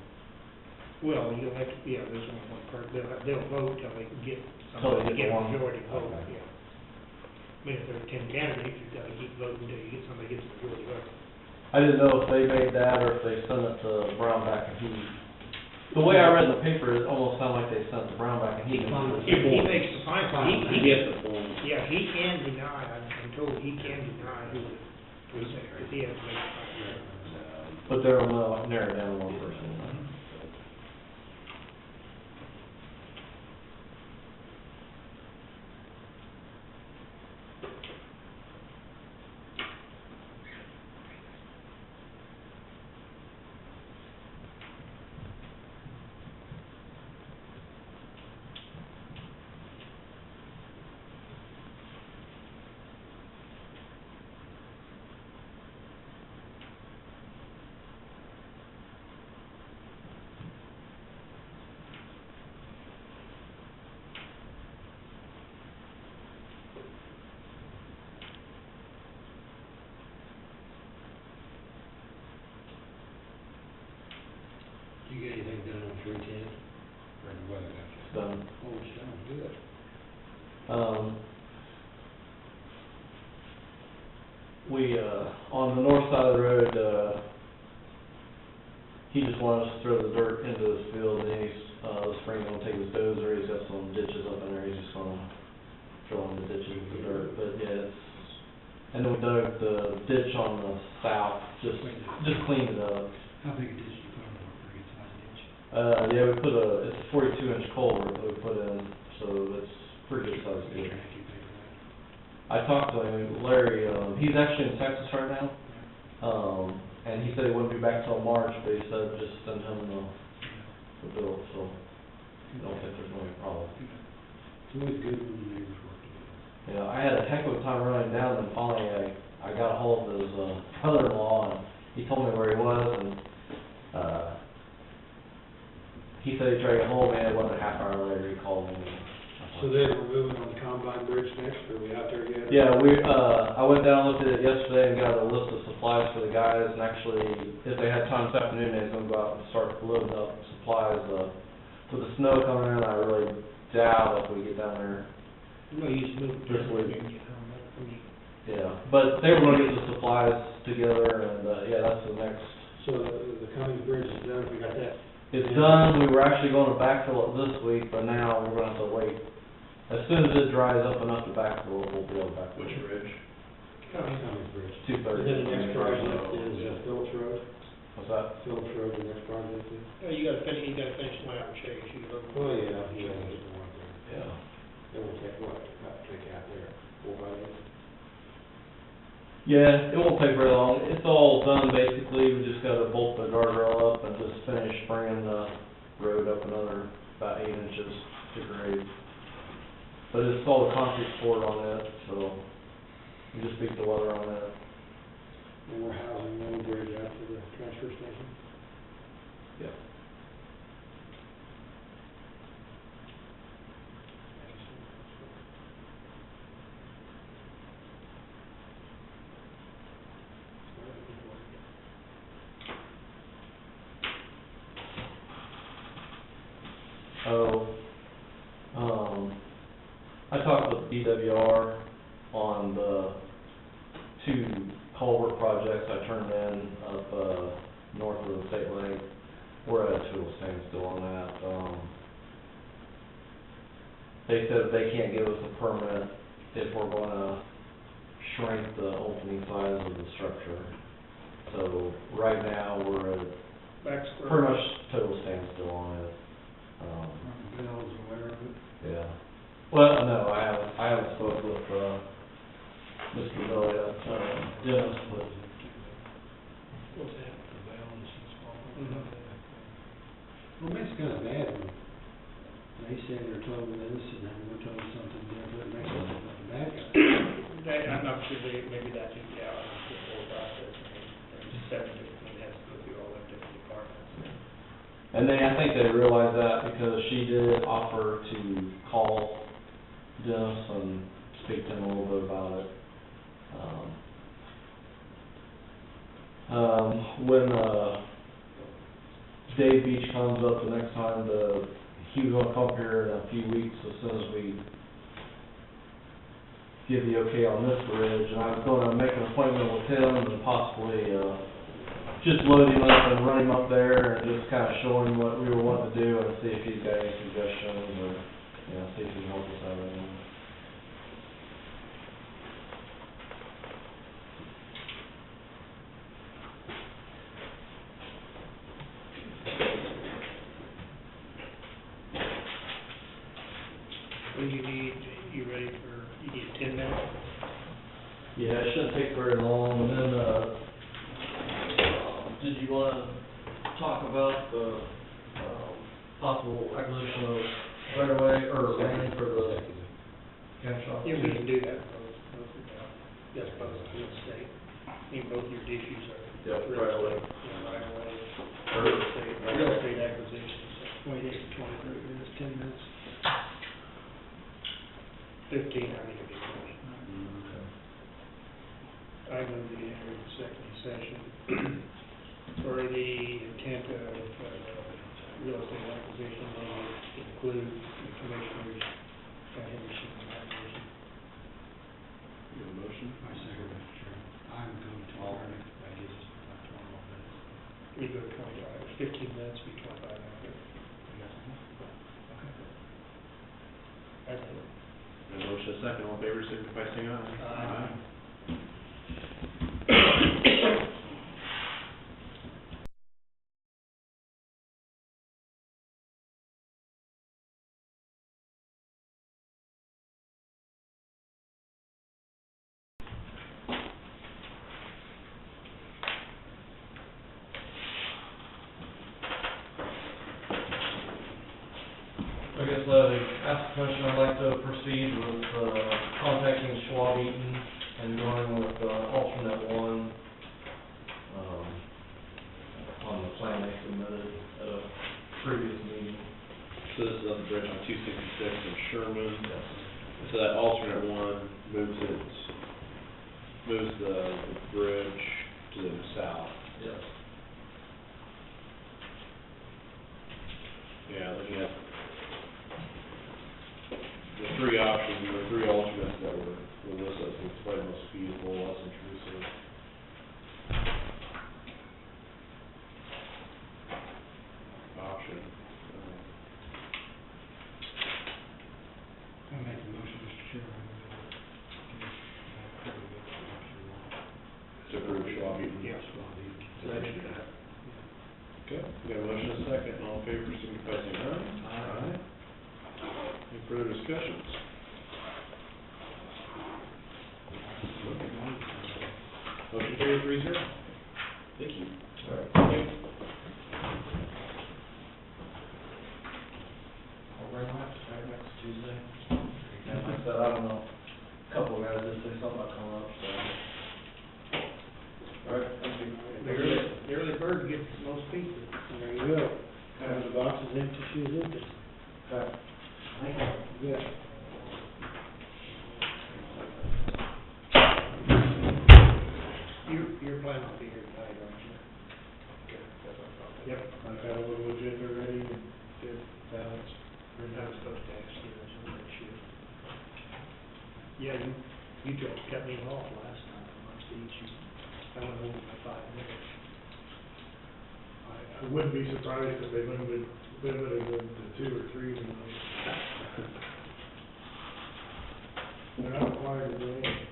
Well, you'll have to, yeah, there's only one person, they'll vote till they can get Till they somebody to get get a one. majority vote, Okay. yeah. I mean, if there are 10 candidates, you've got to keep voting until you get somebody who gets a majority vote. I didn't know if they made that or if they sent it to Brownback and Heath. The way I read the paper, it almost sounded like they sent it to Brownback and Heath. He makes the final, He gets the form. yeah, he can deny, I'm told he can deny who the precinct, if he has to make the final. But they're only narrowed down to one person. You get anything done on 310? Or the weather got you? It's done. Oh, it's done, good. We, on the north side of the road, he just wanted us to throw the dirt into his field, and he's, this spring gonna take his dozer, he's got some ditches up in there, he's just gonna fill in the ditches with the dirt, but yeah, it's, and then we dug the ditch on the south, just cleaned it up. How big a ditch you put on a pretty good sized ditch? Yeah, we put it's a 42-inch culvert that we put in, so it's pretty good sized ditch. Thank you, pay for that. I talked to him, Larry, he's actually in Texas right now, and he said he wouldn't be back till March, but he said just send him the bill, so I don't think there's no problem. It's always good when the neighbors work together. Yeah, I had a heck of a time running down, and finally I got a hold of his brother-in-law, and he told me where he was, and he said he tried to get hold of me, and it wasn't a half hour later, he called me. So then we're moving on the Combine Bridge next, are we out there yet? Yeah, I went down, looked at it yesterday, and got a list of supplies for the guys, and actually, if they had time this afternoon, they was gonna go out and start loading up supplies, with the snow coming in, I really doubt if we get down there. No, you just move it. This week. week. Yeah, but they were gonna get the supplies together, and, yeah, that's the next. So the Cummings Bridge is done, we got that? It's done, we were actually gonna backfill it this week, but now we're gonna have to wait. As soon as it dries up enough to backfill it, we'll be able to backfill. Which bridge? Cummings Bridge. 230. And then the next project is Phillips Road? What's that? Phillips Road, the next project is? No, you gotta finish the lap and shake, you go. Well, yeah, get more out there. Yeah. Then we'll take what, take out there, 4 by 8? Yeah, it won't take very long. It's all done basically. We just gotta bolt the guardrail up and just finish bringing the road up another about 8 inches to grade. But it's all the concrete poured on it, so we just beat the weather on that. And we're housing the old bridge out to the transfer station? Yeah. I talked with DWR on the 2 culvert projects I turned in up, north of the state lake. We're at a total standstill on that. They said they can't give us a permit if we're gonna shrink the opening size of the structure. So right now, we're at Back square. pretty much total standstill on it. Bill's aware of it. Yeah. Well, no, I haven't spoke with, Mr. Bill yet, Dennis, but What's that? Mhm. Well, it's kind of bad when they say they're told this and then we're told something different, makes us look like a bad guy. I'm not sure maybe that's, yeah, the whole process, there's seven different, has to go through all the different departments. and I think they realized that because she did offer to call Dennis and speak to him a little bit about it. When, Dave Beach comes up the next time, he was gonna come up here in a few weeks as soon as we give the okay on this bridge, and I was gonna make an appointment with him and possibly, just load him up and run him up there and just kinda show him what we were wanting to do and see if he's got any suggestions or, see if he can help us out any. When you need, you ready for, you need 10 minutes? Yeah, it shouldn't take very long, and then, did you wanna talk about the, possible acquisition of right away, or land for the county shop? Yeah, we can do that, yes, both real estate, both your issues are. Yep, real right away. estate, yeah, right away, real estate acquisitions, 23 minutes, 10 minutes. 15, I need to be finished. I move to enter the second session for the intent of real estate acquisition and include the commissioners, Henderson, acquisition. You have a motion? I second that, Chairman. I'm going to turn it, that gives us about 12 more minutes. We go 25, 15 minutes, be 25 after. That's it. A motion, a second, all in favor, signify by saying aye. Aye. I guess, ask the question, I'd like to proceed with, contacting Schwab Eaton and going with, alternate one, on the plan they submitted at a previous meeting. So this is on the bridge on 266 in Sherman. So that alternate one moves the bridge to the south. Yes. Yeah, looking at the three options, the three alternates that were listed, it's probably the most feasible, less intrusive. Option. I make a motion, Mr. Chairman. To approve Schwab Eaton. Yes. Okay, we got a motion and a second, all in favor, signify by saying aye. Aye. Any further discussions? Motion carried 3-0. Thank you. All right. I'll bring that back next Tuesday. And like I said, I don't know, a couple of guys did say something about coming up, so. All right, thank you. The early bird gets most pizza. There you go. Have the boxes empty, shoes empty. Okay. Thank you. Good. You're planning to be here tonight, aren't you? Okay, that's what I thought. Yep. I've got a little agenda ready and good balance. I was supposed to ask you, I was gonna shoot. Yeah, you tried to cut me off last time, I must eat you. I went home for 5 minutes. I wouldn't be surprised if they limited them to 2 or 3 tonight. They're not required to do anything.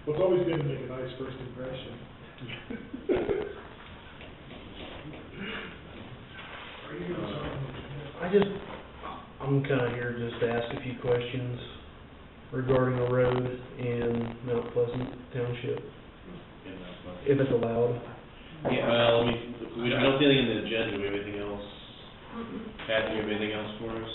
Well, it's always good to make a nice first impression. Are you gonna say something? I'm kinda here just to ask a few questions regarding a road in Mount Pleasant Township, if it's allowed. Yeah, well, I don't see anything in the agenda, do we have anything else? Pat, do you have anything else for us?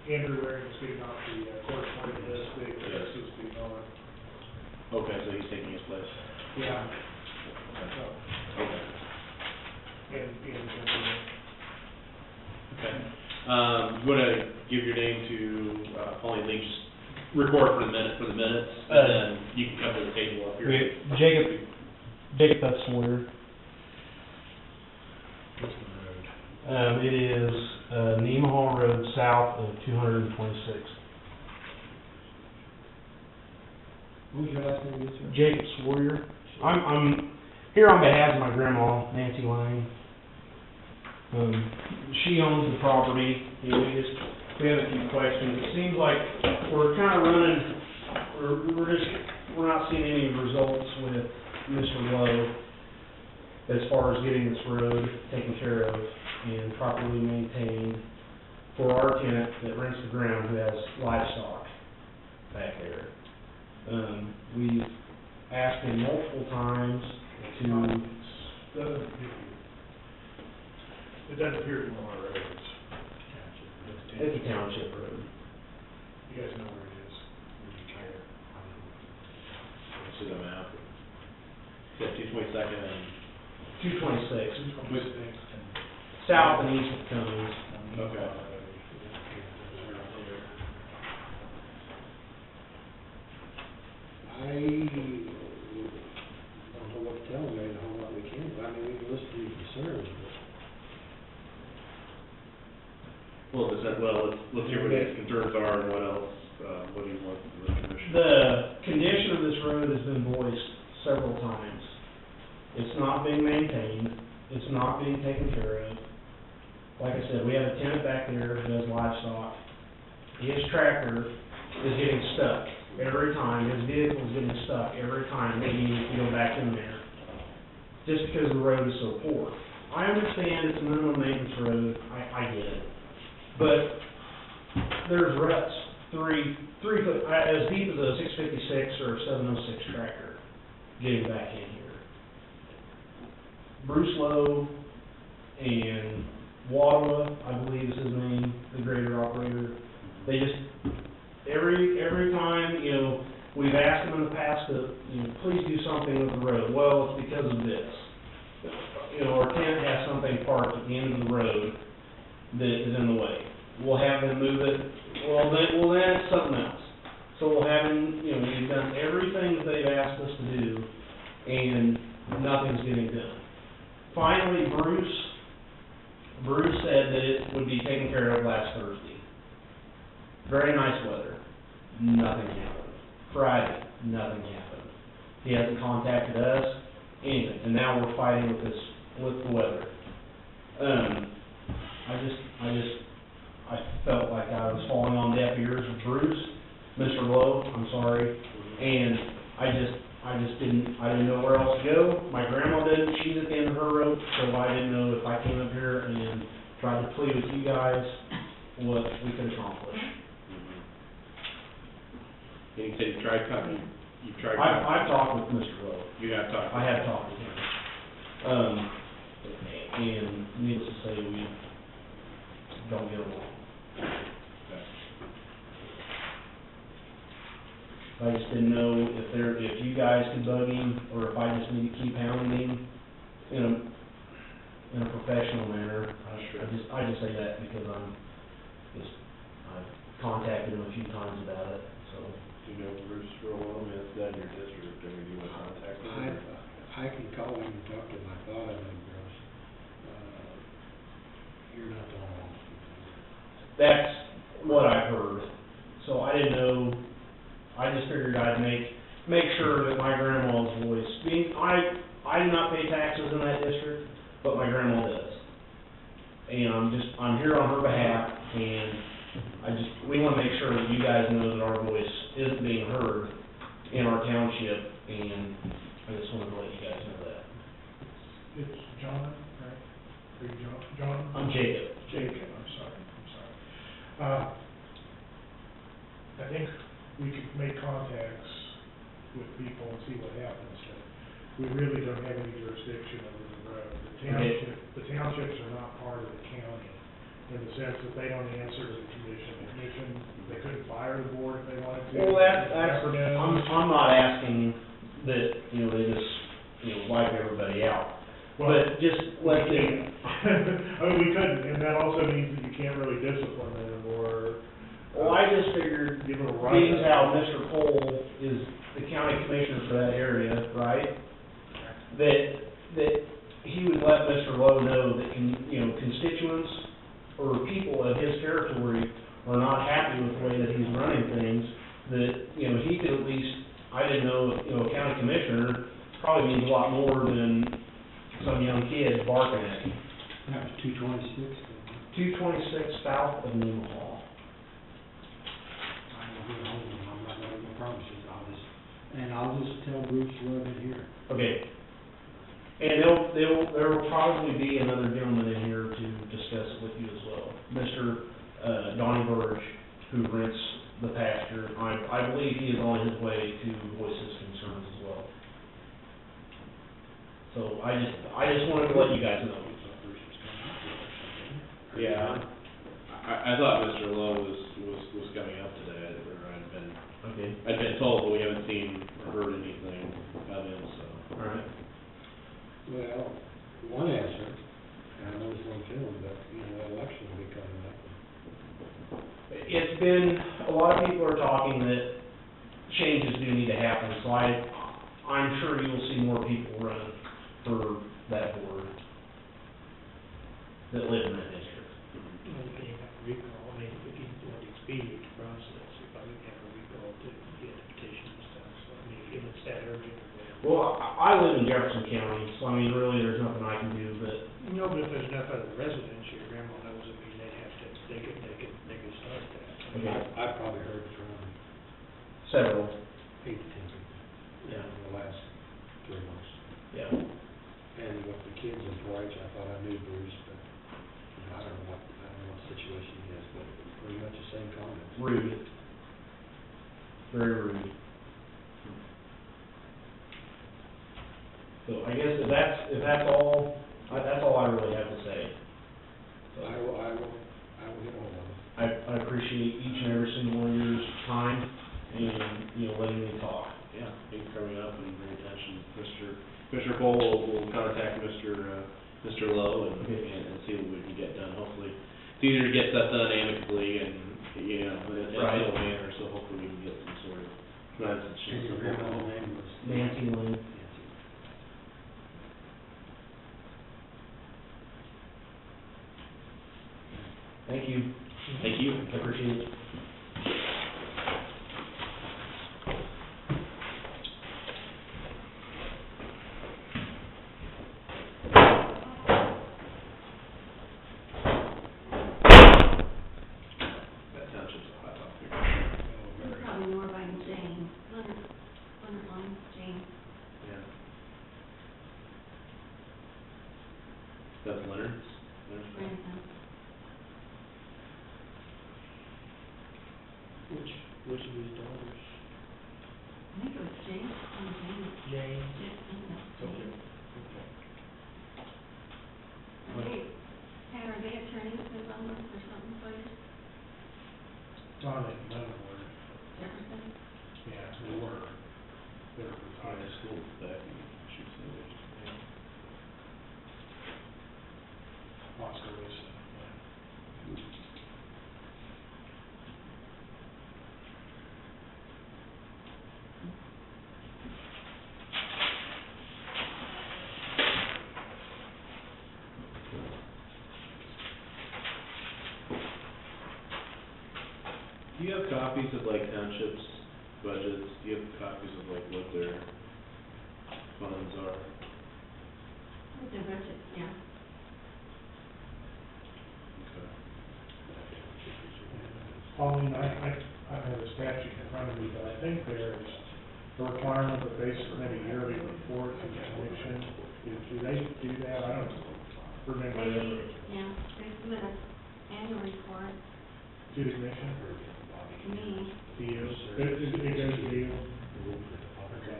Andrew Waring is speaking off the court appointed list, Yes. he's speaking on it. Okay, so he's taking his place. Yeah. Okay. Okay. You wanna give your name to, Pauline Lee, just record for the minutes, and then you can come to the table up here. Jacob F. Sawyer. It is, Nemaha Road, south of 226th. What was your last name, sir? Jacob Sawyer. I'm here on behalf of my grandma, Nancy Lang. She owns the property, and we have a few questions. It seems like we're kind of running, we're not seeing any results with Mr. Lowe as far as getting this road taken care of and properly maintained for our tenant that rents the ground who has livestock back there. We've asked him multiple times to, It doesn't appear to be on our roads. it's a township road. You guys know where it is, when you care. See the map. Yeah, 222nd and 226, south and east of Cummings. Okay. I don't know what to tell them, maybe a whole lot we can, but I mean, we can listen to your concerns, but let's hear what his concerns are and what else, what do you want from the commission? The condition of this road has been voiced several times. It's not being maintained, it's not being taken care of. Like I said, we have a tenant back there who has livestock. His tractor is getting stuck every time, his vehicle is getting stuck every time that he needs to go back in there, just because the road is so poor. I understand it's a minimum maintenance road, I get it. But there's ruts, three foot, as deep as a 656 or a 706 tractor getting back in here. Bruce Lowe and Wadwa, I believe is his name, the grader operator, they just, every time, you know, we've asked them in the past to, you know, please do something with the road. Well, it's because of this. You know, our tenant has something parked at the end of the road that is in the way. We'll have them move it, well then it's something else. So we'll have them, you know, we've done everything that they've asked us to do, and nothing's getting done. Finally, Bruce said that it would be taken care of last Thursday. Very nice weather, nothing happened. Friday, nothing happened. He hasn't contacted us, anything, and now we're fighting with the weather. I felt like I was falling on deaf ears with Bruce, Mr. Lowe, I'm sorry, and I didn't know where else to go. My grandma didn't, she's at the end of her rope, so I didn't know if I came up here and tried to plead with you guys, what we could accomplish. And you said you tried coming, I've talked with Mr. Lowe. You have talked. I have talked with him. And needless to say, we don't get along. I just didn't know if you guys could bug him, or if I just need to keep hounding him in a professional manner. I just say that because I've contacted him a few times about it, so. Do you know Bruce real well? I mean, it's not in your district, I mean, you want to contact him? I can call him and talk to him, I thought I knew Bruce. You're not the only one. That's what I heard. So I didn't know I just figured I'd make sure that my grandma's voice, I do not pay taxes in that district, but my grandma does. And I'm here on her behalf, and we wanna make sure that you guys know that our voice is being heard in our township, and I just wanted to let you guys know that. It's John, right? Are you John? I'm Jacob. Jacob, I'm sorry. I think we could make contacts with people and see what happens, but we really don't have any jurisdiction over the road. The townships are not part of the county, in the sense that they don't answer to the commission. They couldn't fire the board if they wanted to. Well, that's, Never know. I'm not asking that, they just, wipe everybody out. But just let them, I mean, we couldn't, and that also means that you can't really discipline them or. well, I just figured, Give them a right. being how Mr. Cole is the county commissioner for that area, right? That he would let Mr. Lowe know that, constituents or people of his territory are not happy with the way that he's running things, that, he could at least, I didn't know, a county commissioner probably means a lot more than some young kid barking at you. That was 226. 226 south of Nemaha. I'm not making no promises, I'll just tell Bruce Love in here. Okay. And there will probably be another gentleman in here to discuss it with you as well. Mr. Donnie Burge, who rents the pasture. I believe he is on his way to voice his concerns as well. So I just wanted to let you guys know. Yeah, I thought Mr. Lowe was coming up today, or Okay. I'd been told, but we haven't seen or heard anything of him, so. All right. Well, one answer, and I know it's one feeling, but, the election will be coming up. It's been, a lot of people are talking that changes do need to happen, so I'm sure you'll see more people run for that board that live in that district. And you have a recall, if you want to expedite the process, if I would have a recall to get a petition and stuff, so, if it's that urgent or whatever. Well, I live in Jefferson County, so really there's nothing I can do, but No, but if there's enough other residents, your grandma knows, they could start that. Okay. I've probably heard from several, 8 to 10 people yeah, in the last 3 months. yeah. And with the kids in 4-H, I thought I knew Bruce, but, I don't know what the situation is, but pretty much the same comments. Rude. Very rude. So I guess if that's all I really have to say. So I will get hold of him. I appreciate each and every single one of your time and, letting me talk. Yeah, thank you for coming up and bringing attention. Commissioner Cole will contact Mr. Lowe and see what we can get done. Hopefully, it's easier to get stuff done amicably and, in a Right. civil manner, so hopefully we can get some sort of nonsense. And your grandma's name was? Nancy Lynn. Thank you. Thank you. I appreciate it. That township's a hot topic. It's probably more by Jane, Leonard Line, Jane. Yeah. That's Leonard's? Grandson. Which of these daughters? I think it was Jane, Jane. Jane? Jane, I think that's Jane. Are they attorneys in Leavenworth or something for you? Don and Leavenworth, Jefferson? yeah, they were. They were High retired. school back in, she said. Oscar Lisa, yeah. Do you have copies of like townships budgets, do you have copies of like what their funds are? The budget, yeah. Okay. Pauline, I don't have the statute in front of me, but I think there's a requirement that they submit a yearly report to the commission. Do they do that? I don't remember ever. Yeah, they submit an annual report To the commission? to me. To you? It goes to you? Okay.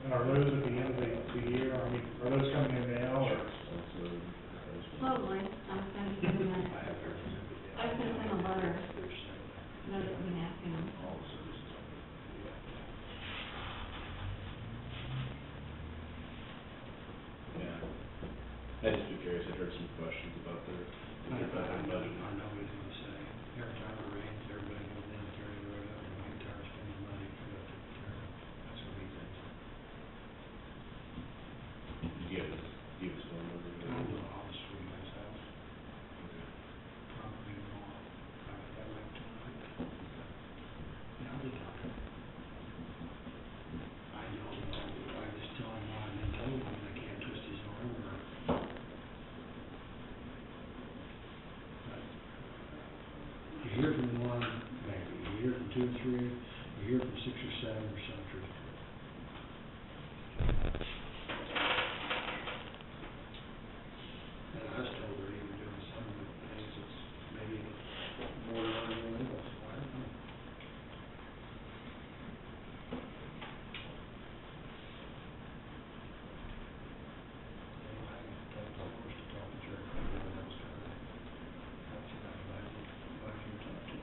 And are those at the end of the year? I mean, are those coming in now or? Slowly, I'm sending them I sent them a letter, noticing asking them. Yeah. I'd just be curious, I heard some questions about their budget. I know what you're gonna say. Every time it rains, everybody goes in and carries the road up, and we start spending money for the, that's what he thinks. Give us one over there. I don't know, I'll just swing myself, probably more, I like tonight. Yeah, I'll be talking. I don't know, I just tell him what I've been told, and I can't twist his arm or. You hear from one, maybe, you hear from two or three, you hear from six or seven, or some truth to it. And I was told they're even doing some of the things that's maybe borderline illegal, so I don't know. I don't know who's to talk to Jerry, but that was kind of, that's about what you talked to.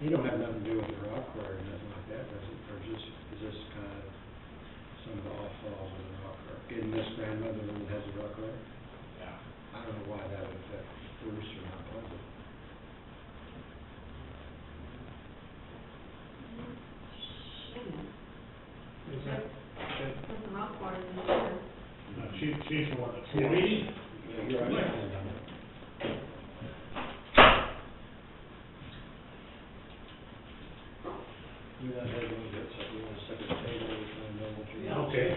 You don't have nothing to do with the rock quarry or nothing like that, does it? Or just, is this kind of some of the off-falls of the rock quarry? Isn't this grandmother the one that has the rock quarry? Yeah. I don't know why that would affect Bruce or not Pleasant. Shouldn't. Is that? With the rock quarries in there. No, she's the one that's. Yeah, you're right. You're not having one that's like, you want to set a table, we kind of know what you're. Okay.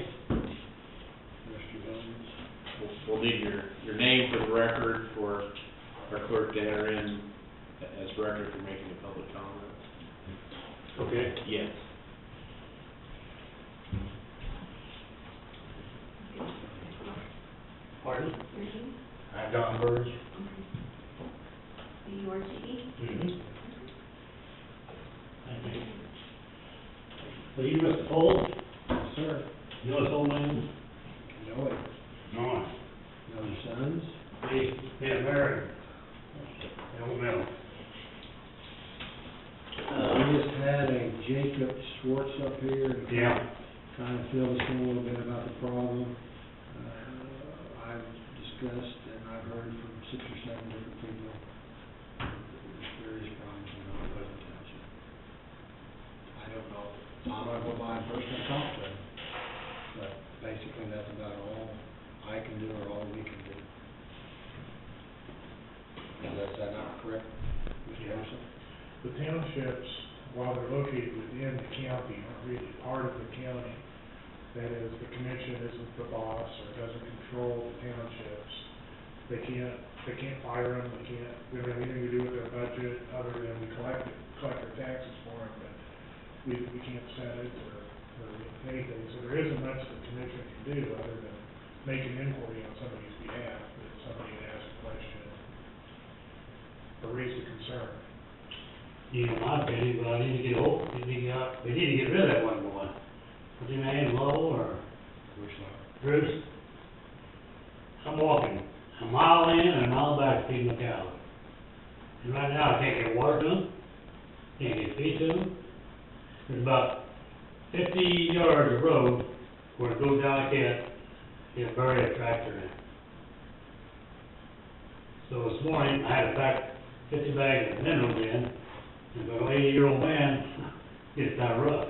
Mr. Jones. We'll need your name for the record for our clerk to enter in as record for making a public comment. Okay. Yes. Pardon? Your name? Don Burge. B-U-R-G-E? Mm-hmm. So you Mr. Cole, Yes, sir. you know this old man? Know it. No. Know your sons? They married. They don't know. We just had a Jacob Schwartz up here and Yeah. kind of filled us in a little bit about the problem. I've discussed and I've heard from 6 or 7 different people. There's various problems in North Pleasant Township. I don't know, I'm gonna go by and personally talk to them, but basically that's about all I can do or all we can do. Is that not correct, Mr. Anderson? The townships, while they're located within the county, aren't really part of the county. That is, the commission isn't the boss or doesn't control the townships. They can't fire them, they don't have anything to do with their budget, other than we collect their taxes for them, but we can't set it or anything. So there isn't much the commission can do other than make an inquiry on somebody's behalf, if somebody had asked a question or raised a concern. You know, my opinion, but I need to get we need to get rid of that one boy. What's his name, Lowell or Bruce? I'm walking a mile in and a mile back to feed my cows. And right now I can't get water to them, can't get feed to them. There's about 50 yards of road where it goes down like that, you bury a tractor in. So this morning, I had to pack 50 bags of minerals in, and an 80-year-old man gets kind of rough.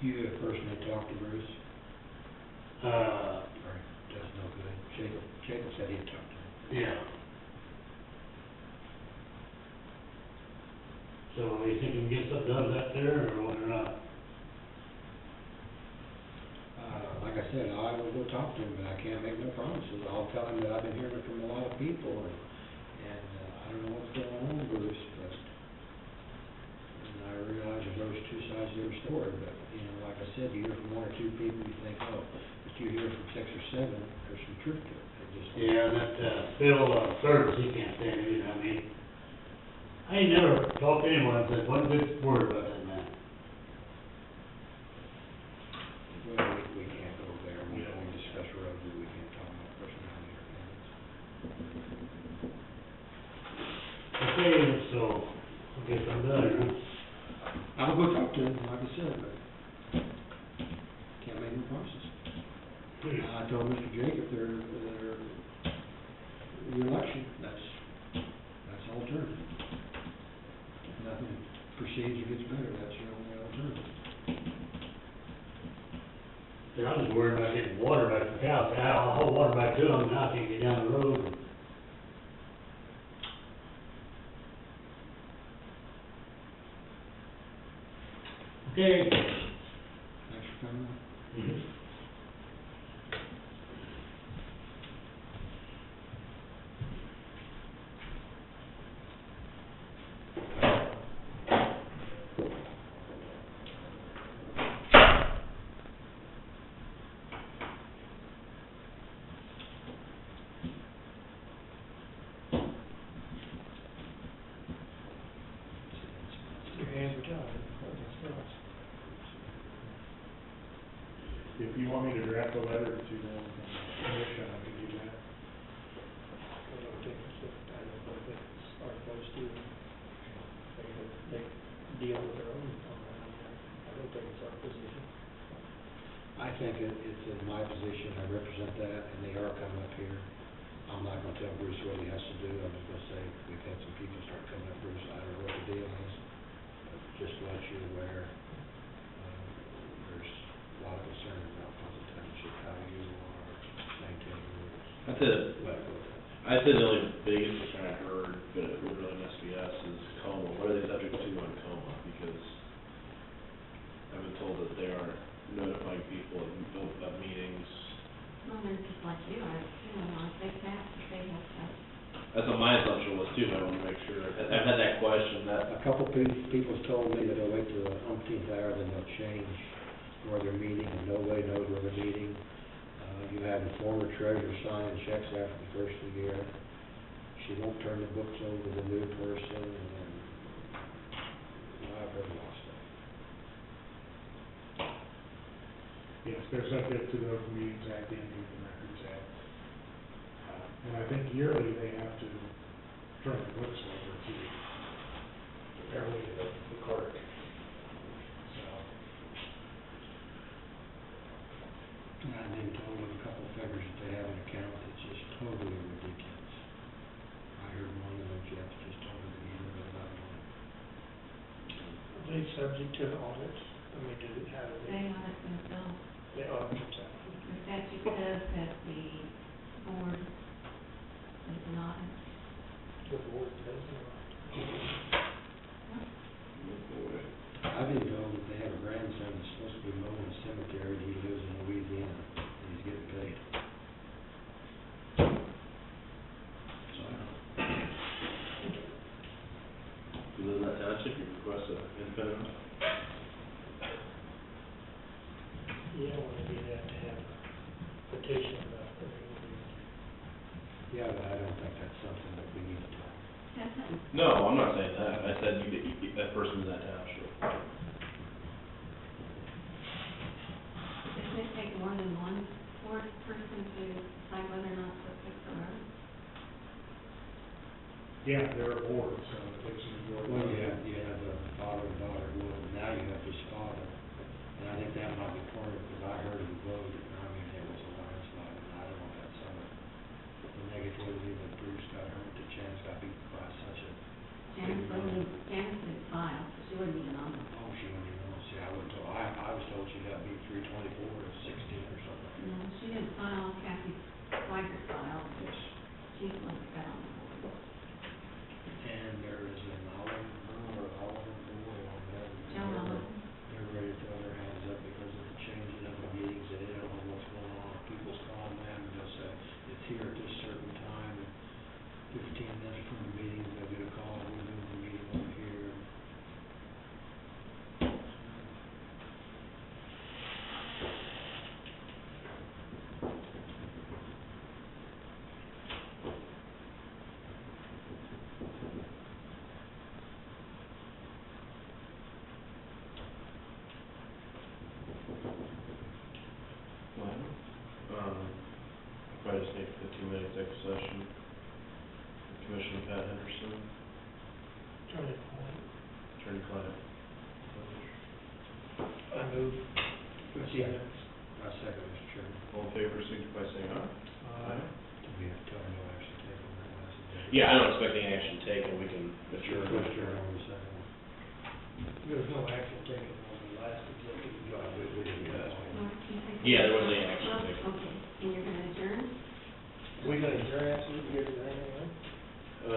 You personally talked to Bruce? Uh, Or doesn't know good? Shake said he'd talk to him. Yeah. So you think we can get something done back there, or what, or not? Like I said, I will go talk to him, but I can't make no promises. I'll tell him that I've been hearing it from a lot of people, and I don't know what's going on, Bruce, but, and I realize there's two sides to every story, but, you know, like I said, you hear from one or two people, you think, oh, but you hear from 6 or 7, there's some truth to it. It just. Yeah, and that, Phil, Service, he can't stand it, you know, I mean, I ain't never talked to anyone that said one good word about that man. Well, we can't go there, we only discuss roads, and we can't talk about personality or opinions. Okay, so, I guess I'm done, huh? I'll go talk to him, like I said, but can't make no promises. I told Mr. Jacob their reelection, that's alternative. If nothing proceeds or gets better, that's your only alternative. Yeah, I'm just worried about getting water back to the cows, I'll haul water back to them, now I can't get down the road. Okay. Thanks for coming up. Your hands are tied. If you want me to draft a letter to them, commission, I can do that. I don't think it's our place to, they deal with their own, I don't think it's our position. I think it's in my position, I represent that, and they are coming up here. I'm not gonna tell Bruce what he has to do, I'm just gonna say, we've had some people start coming up, Bruce, I don't know what the deal is, but just to let you aware, there's a lot of concern about Pleasant Township, how you are maintaining rules. I'd say the only biggest concern I heard, but it would really mess me up, is coma. What are they subject to on coma? Because I've been told that they are notifying people of meetings. Well, they're just like you, they pass, they have to. That's what my assumption was too, but I want to make sure. I've had that question, A couple people's told me that they'll wait till the umpteenth hour, then they'll change where they're meeting, and nobody knows where they're meeting. You have the former treasurer signing checks after the first of the year. She won't turn the books over to the new person, and I've heard a lot of stuff. Yes, they're subject to the Open Meetings Act, the Indian Records Act. And I think yearly they have to turn the books over to apparently the clerk. So, And I've been told of a couple of figures that they have an account that's just totally ridiculous. I heard one of them, Jeff, just told me that he heard another one. Are they subject to an audit? I mean, do they have They audit themselves. They audit themselves. The statute says that the board is an audit. The board does not. I've been told that they have a grandson that's supposed to be mowing a cemetery, and he lives in Louisiana, and he's getting paid. So, you live in that township, you request an independent. Yeah, when they do that, to have a petition about the yeah, but I don't think that's something that we need to talk. That's not, No, I'm not saying that. I said that person's in that township. doesn't it take more than one board person to decide whether or not to fix the road? yeah, they're a board, so it takes a majority. Well, you have a father and daughter, well, now you have this father, and I think that might be part of it, because I heard him vote, and I mean, it was a landslide, and I don't know if that's some of the negativity that Bruce got hurt, that Chance got beat by such a. Janice didn't file, so she wasn't even on it. Oh, she wouldn't even know, see, I was told she got beat 324 to 16 or something. No, she didn't file, Kathy Swigert filed. Yes. Probably just take 15-minute executive session. Commissioner Pat Henderson, attorney-client. I move. Proceed. I second, Mr. Chairman. All in favor, signify by saying aye. Aye. We have to tell no action taken on that last day. Yeah, I don't expect any action taken, we can adjourn. Question on the second one. There was no action taken on the last executive. We didn't get that one. Yeah, there wasn't any action taken. Okay, and you're gonna adjourn? We gonna adjourn after we get to that, anyway? I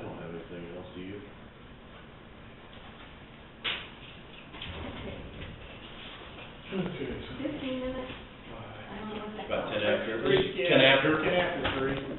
don't have anything else, do you? Okay. 15 minutes? I don't know what that. About 10 after, 3, 10 after? 10 after 3.